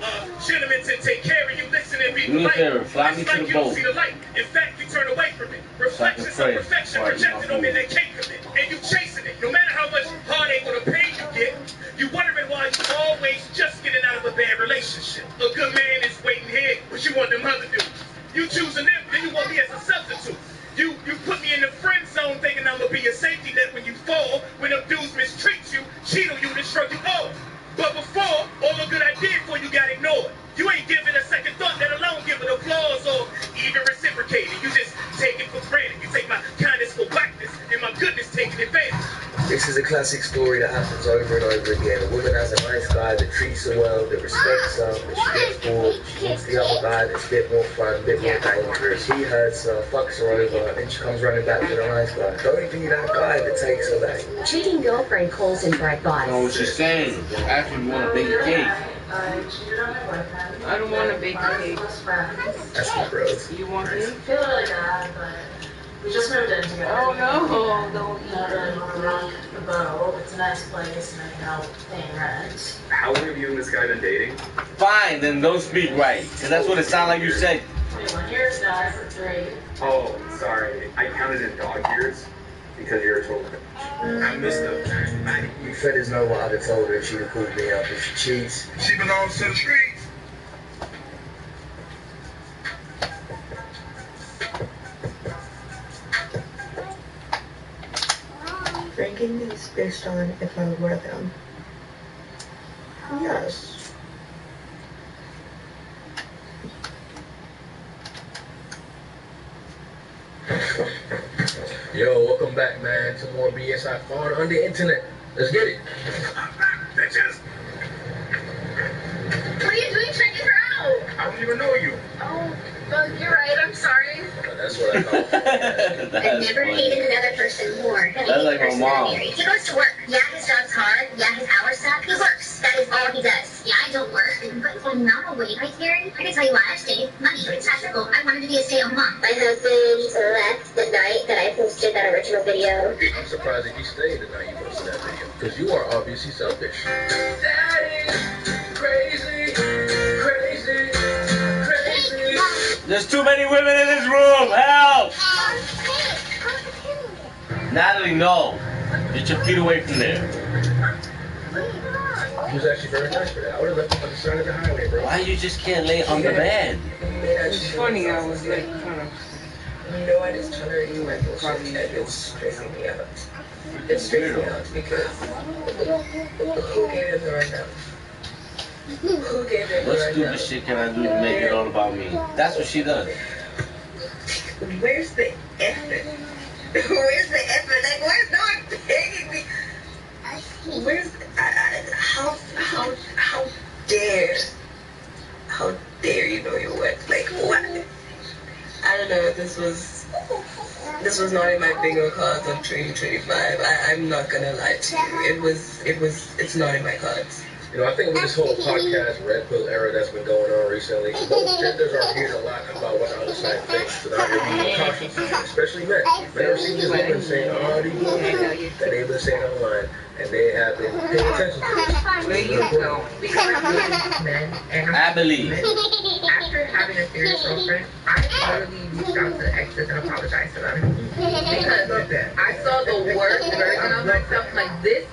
gentleman to take care of you, listen and be Do me a polite. favor, fly me It's to like the you don't boat. see the light. In fact, you turn away from it. Reflections of pray. perfection Alright, projected you on my men that can't commit. And you chasing it. No matter how much heartache or the pain you get, you wondering why you always just getting out of a bad relationship. A good man is waiting here, but you want them other dudes. You choosing them, then you want me as a substitute. You put me in the friend zone thinking I'm gonna be a safety net when you fall. When them dudes mistreat you, cheat on you, then shrug you off. But before, all the good I did for you got ignored. You ain't giving a second thought, let alone giving applause or even reciprocating. You just take it for granted. You take my kindness for blackness and my goodness taking advantage. This is a classic story that happens over and over again. A woman has a nice guy that treats her well, that respects her, that she gets bored. She wants the other guy that's a bit more fun, a bit more dangerous. He hurts her, fucks her over, and then she comes running back to the nice guy. Don't be that guy that takes her back. Cheating girlfriend calls in bright I know lights. what she's saying. Actually, you want to bake a cake. I don't want to bake a cake. That's my bro. You want cake? I feel really bad, but we just moved in together. Oh no, don't The bow. It's a nice place and I can help paying rent. How long have you and this guy been dating? Fine, then don't speak right. Because that's what it sounded like you said. 21 years now, for 3. Oh, sorry. I counted in dog years because you're a total bitch. I missed them. You fellas know what I'd have told her if she'd have called me up. If she cheats, She belongs to the streets. Ranking these based on if I would wear them. Yes. Yo, welcome back, man, to more BSI Fun on the internet. Let's get it. Well, you're right. I'm sorry. That's what I thought. I've never hated another person more than That's any like my person mom. I married. He goes to work. Yeah, his job's hard. Yeah, his hours suck. He works. That is all he does. Yeah, I don't work. But the amount of weight I carry, I can tell you why I stayed. Money. It's practical. I wanted to be a stay-at-home mom. My husband left the night that I posted that original video. I'm surprised that you stayed the night you posted that video. Because you are obviously selfish. Daddy, crazy, crazy, crazy. There's too many women in this room. Help! Natalie, no. Get your feet away from there. He was actually very nice for that. I would have left him on the side of the highway, bro. Why you just can't lay on the bed? It's funny, I was like, kind of. You know, I just tolerating my bullshit and it's stressing me out. It's stressing me out because who gave it the right now? Who gave it the What right stupid now? shit can I do to make it all about me? That's what she does. Where's the effort? Where's the effort? Like, where's no one paying me? Where's how dare you know your worth? Like, what? I don't know. This was not in my bingo cards of 2025. I'm not gonna lie to you. It's not in my cards. You know, I think with this whole podcast red pill era that's been going on recently, both genders are hearing a lot about what the other side thinks. So now they're being cautious, especially men. Men are seeing these women saying all these bullshit that they've been saying online, and they have been paying attention to this. There you go. Men and I believe. after having a serious girlfriend, I literally reached out to the exes and apologized to them because I saw the worst version of myself. Like, this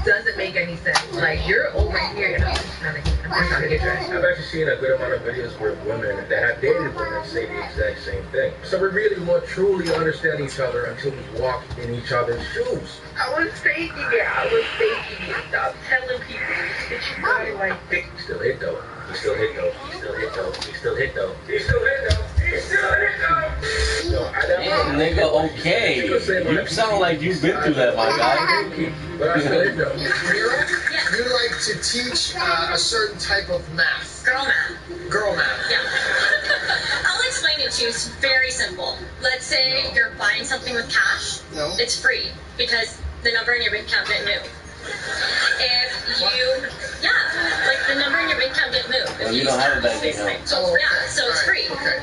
doesn't make any sense. Like, you're over here and I'm just trying to get dressed. I've actually seen a good amount of videos where women that have dated women say the exact same thing. So we really won't truly understand each other until we walk in each other's shoes. I was faking it. I was faking it. Stop telling people that you got it like this. He still hit though. He still hit though. He still hit though. He still hit though. He still hit though. He still hit though. Yo, Damn, nigga, okay. You sound like you've been through that, my guy. But I still hit though. Mira, you like to teach a certain type of math. Girl math. Girl math. Yeah. I'll explain it to you. It's very simple. Let's say you're buying something with cash. No. It's free because the number in your bank account didn't move. If you, like the number in your bank account didn't move. Well, you don't have a bank account. So it's free. Okay.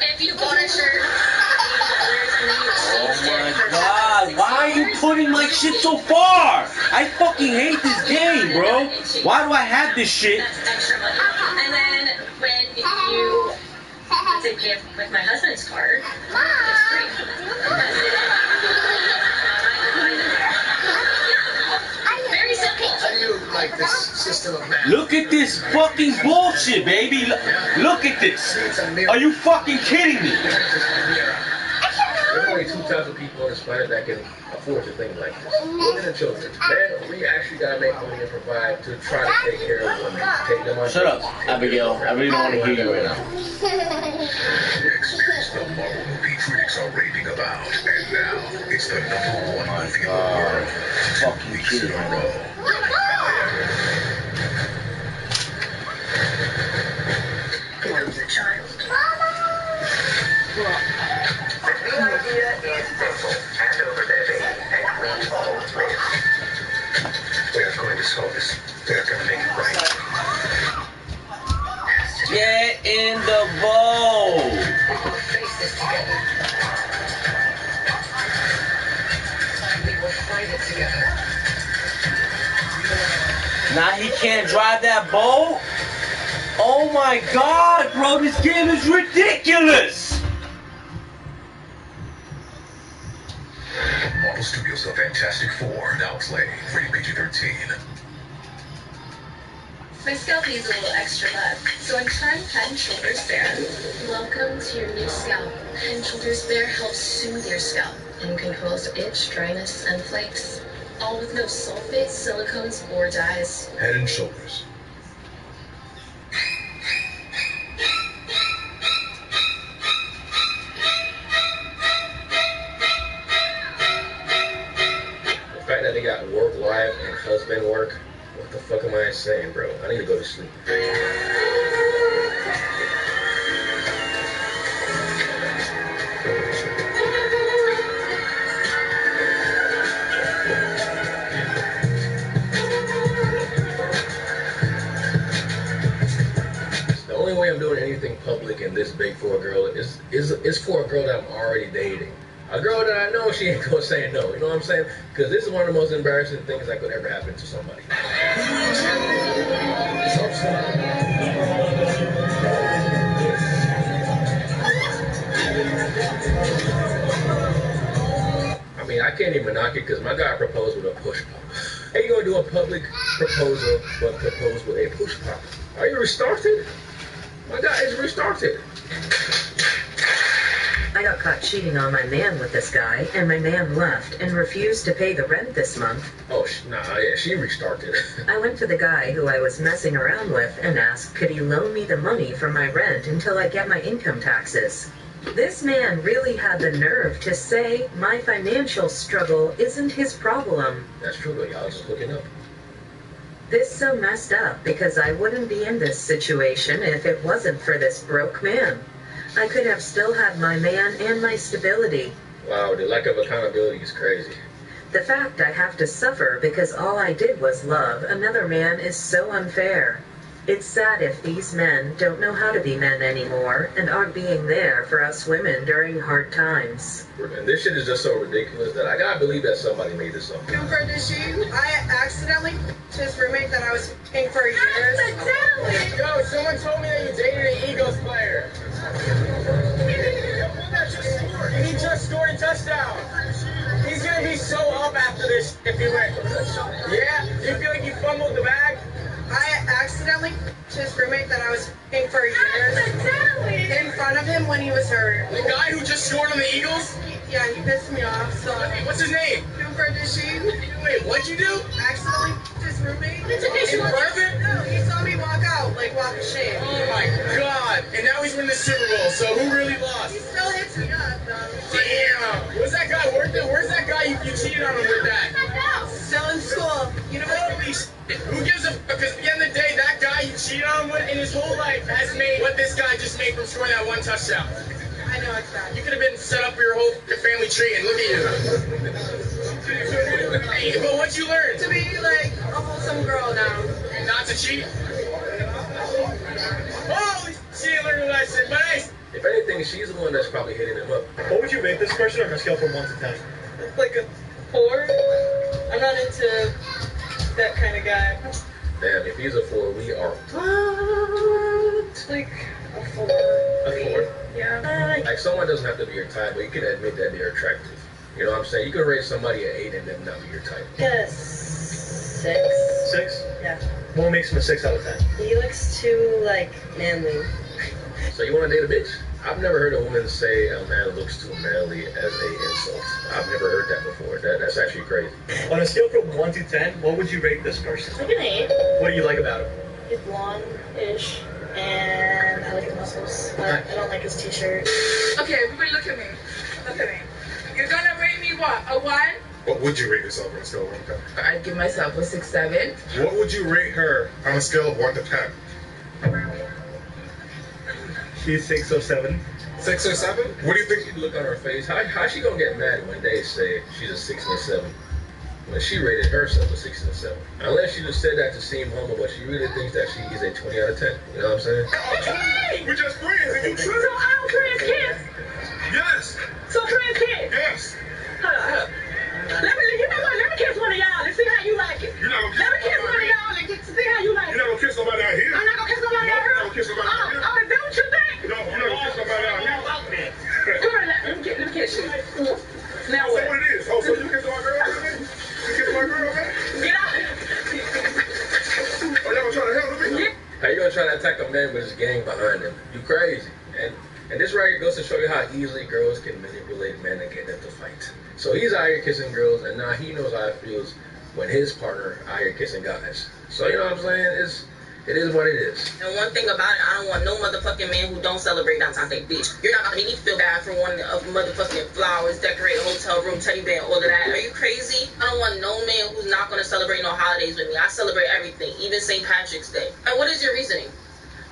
If you bought a shirt, and then you Oh my god, why are you putting my shit so far? I fucking hate this game, bro. Why do I have this shit? that's extra money. And then when you, let's say, pay with my husband's card, it's free. Very simple. How do you like this system of math? Look at this fucking bullshit, baby. Look at this. Are you fucking kidding me? There's only 2,000 people on this planet that can afford to think like this. Women and children. Man, we actually gotta make money and provide to try to take care of women. Take them on. Shut up, Abigail. I really don't want to hear you right now. Experience the Marvel movie critics are raving about, and now it's the #1 movie in the world. Fucking Weeks in a row. Comes a child. The new idea is simple. Hand over that baby, and we both live. We are going to solve this. We are going to make it right. Get in the bowl. We will face this together. We will fight it together. Now he can't drive that boat? Oh my god, bro, this game is ridiculous! Marvel Studios' The Fantastic Four now playing rated PG-13. My scalp needs a little extra love, so I'm trying Head and Shoulders Bare. Welcome to your new scalp. Head and Shoulders Bare helps soothe your scalp and controls itch, dryness, and flakes. All with no sulfates, silicones, or dyes. Head and Shoulders. The fact that they got work life and husband work, what the fuck am I saying, bro? I need to go to sleep. only way I'm doing anything public and this big for a girl is for a girl that I'm already dating. A girl that I know, she ain't gonna say no. You know what I'm saying? Because this is one of the most embarrassing things that could ever happen to somebody. I mean, I can't even knock it because my guy proposed with a push pop. How you gonna do a public proposal but propose with a push pop? Are you restarted? My guy is restarted. I got caught cheating on my man with this guy, and my man left and refused to pay the rent this month. Oh, yeah, she restarted. I went to the guy who I was messing around with and asked could he loan me the money for my rent until I get my income taxes. This man really had the nerve to say my financial struggle isn't his problem. That's true, though. Y'all just looking up. This so messed up because I wouldn't be in this situation if it wasn't for this broke man. I could have still had my man and my stability. Wow, the lack of accountability is crazy. The fact I have to suffer because all I did was love another man is so unfair. It's sad if these men don't know how to be men anymore and aren't being there for us women during hard times. And this shit is just so ridiculous that I gotta believe that somebody made this up. I accidentally his roommate that I was paying for years. Yo, someone told me that you dated an Eagles player. He just scored a touchdown. He's gonna be so up after this if he went. Yeah? Do you feel like you fumbled the bag? I accidentally his roommate that I was paying for years in front of him when he was hurt. The guy who just scored on the Eagles? Yeah, he pissed me off, so... What's his name? Wait, what'd you do? Accidentally his roommate. In front of him? No, he saw me walk out, like walk of shame. Oh my god. And now he's winning the Super Bowl, so who really lost? He still hits me up, though. Damn. Was that guy worth it? Where's that guy you cheated on him with that? Still in school. Holy shit. Who gives a fuck? Because at the end of the day, that guy you cheated on with in his whole life has made what this guy just made from scoring that one touchdown. I know it's bad. You could have been set up for your whole family tree, and look at you. But what'd you learn? To be like a wholesome girl now. Not to cheat? Oh, she didn't learn a lesson, but hey. If anything, she's the one that's probably hitting him up. What would you rate this person on a scale from 1 to 10? Like a 4. I'm not into that kind of guy. Damn, if he's a 4, we are Like a 4. a 4. Yeah. Like someone doesn't have to be your type, but you can admit that they're attractive. You know what I'm saying? You can rate somebody an 8 and them not be your type. Yes. 6. 6? Yeah. What makes him a 6 out of 10? He looks too like manly. So you want to date a bitch? I've never heard a woman say a man looks too manly as a insult. I've never heard that before. That's actually crazy. On a scale from 1 to 10, what would you rate this person? Like an 8. What do you like about him? He's blonde-ish, and I like his muscles, but I don't like his t-shirt. Okay, everybody look at me. Look at me. You're gonna rate me what? A 1? What would you rate yourself on a scale of 1 to 10? I'd give myself a 6, 7. What would you rate her on a scale of 1 to 10? She's 6 or 7. 6 or 7? What do you think? Look on her face. How she gonna get mad when they say she's a 6 and a 7? When she rated herself a 6 and a 7. Unless she just said that to seem humble, but she really thinks that she is a 20 out of 10. You know what I'm saying? Okay, we're just friends and you trust. So I'm trans kiss. Yes. So trans kiss. Yes. Hold on. You know what? Let me kiss one of y'all and see how you like it. You're not gonna kiss Let me kiss one of y'all and see how you like it. You're not gonna kiss nobody out here. I'm not gonna kiss nobody out here. You're not gonna kiss nobody out here. Oh, is that what you think? No, you're not gonna kiss nobody out here. Come on, let me kiss you. Now So what? what it is? Oh, so you kiss my girl, man? You kiss my girl, man? Get out. Oh, y'all gonna try to help me? How you gonna try to attack a man with his gang behind him? You crazy. And this right here goes to show you how easily girls can manipulate men and get them to fight. So he's out here kissing girls, and now he knows how it feels when his partner out here kissing guys. So you know what I'm saying? It is what it is. And one thing about it, I don't want no motherfucking man who don't celebrate Valentine's Day, bitch. You're not gonna make me feel bad for wanting motherfucking flowers, decorate a hotel room, teddy bear, all of that. Are you crazy? I don't want no man who's not gonna celebrate no holidays with me. I celebrate everything, even St. Patrick's Day. And what is your reasoning?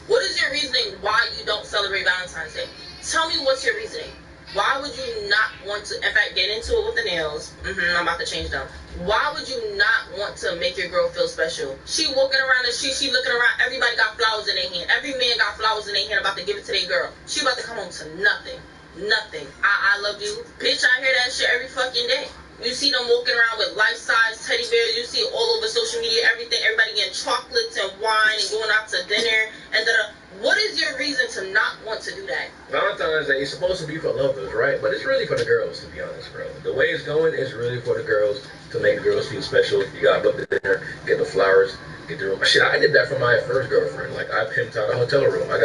What is your reasoning why you don't celebrate Valentine's Day? Tell me what's your reasoning. Why would you not want to, in fact, get into it with the nails? I'm about to change them. Why would you not want to make your girl feel special? She walking around the street, she looking around, everybody got flowers in their hand. Every man got flowers in their hand about to give it to their girl. She about to come home to nothing. Nothing. I love you. Bitch, I hear that shit every fucking day. You see them walking around with life-size teddy bears. You see it all over social media, everything. Everybody getting chocolates and wine and going out to dinner. And what is your reason to not want to do that? Valentine's Day is supposed to be for lovers, right? But it's really for the girls, to be honest, bro. The way it's going is really for the girls, to make the girls feel special. You gotta book the dinner, get the flowers, get the room. Shit, I did that for my first girlfriend. Like, I pimped out a hotel room. I got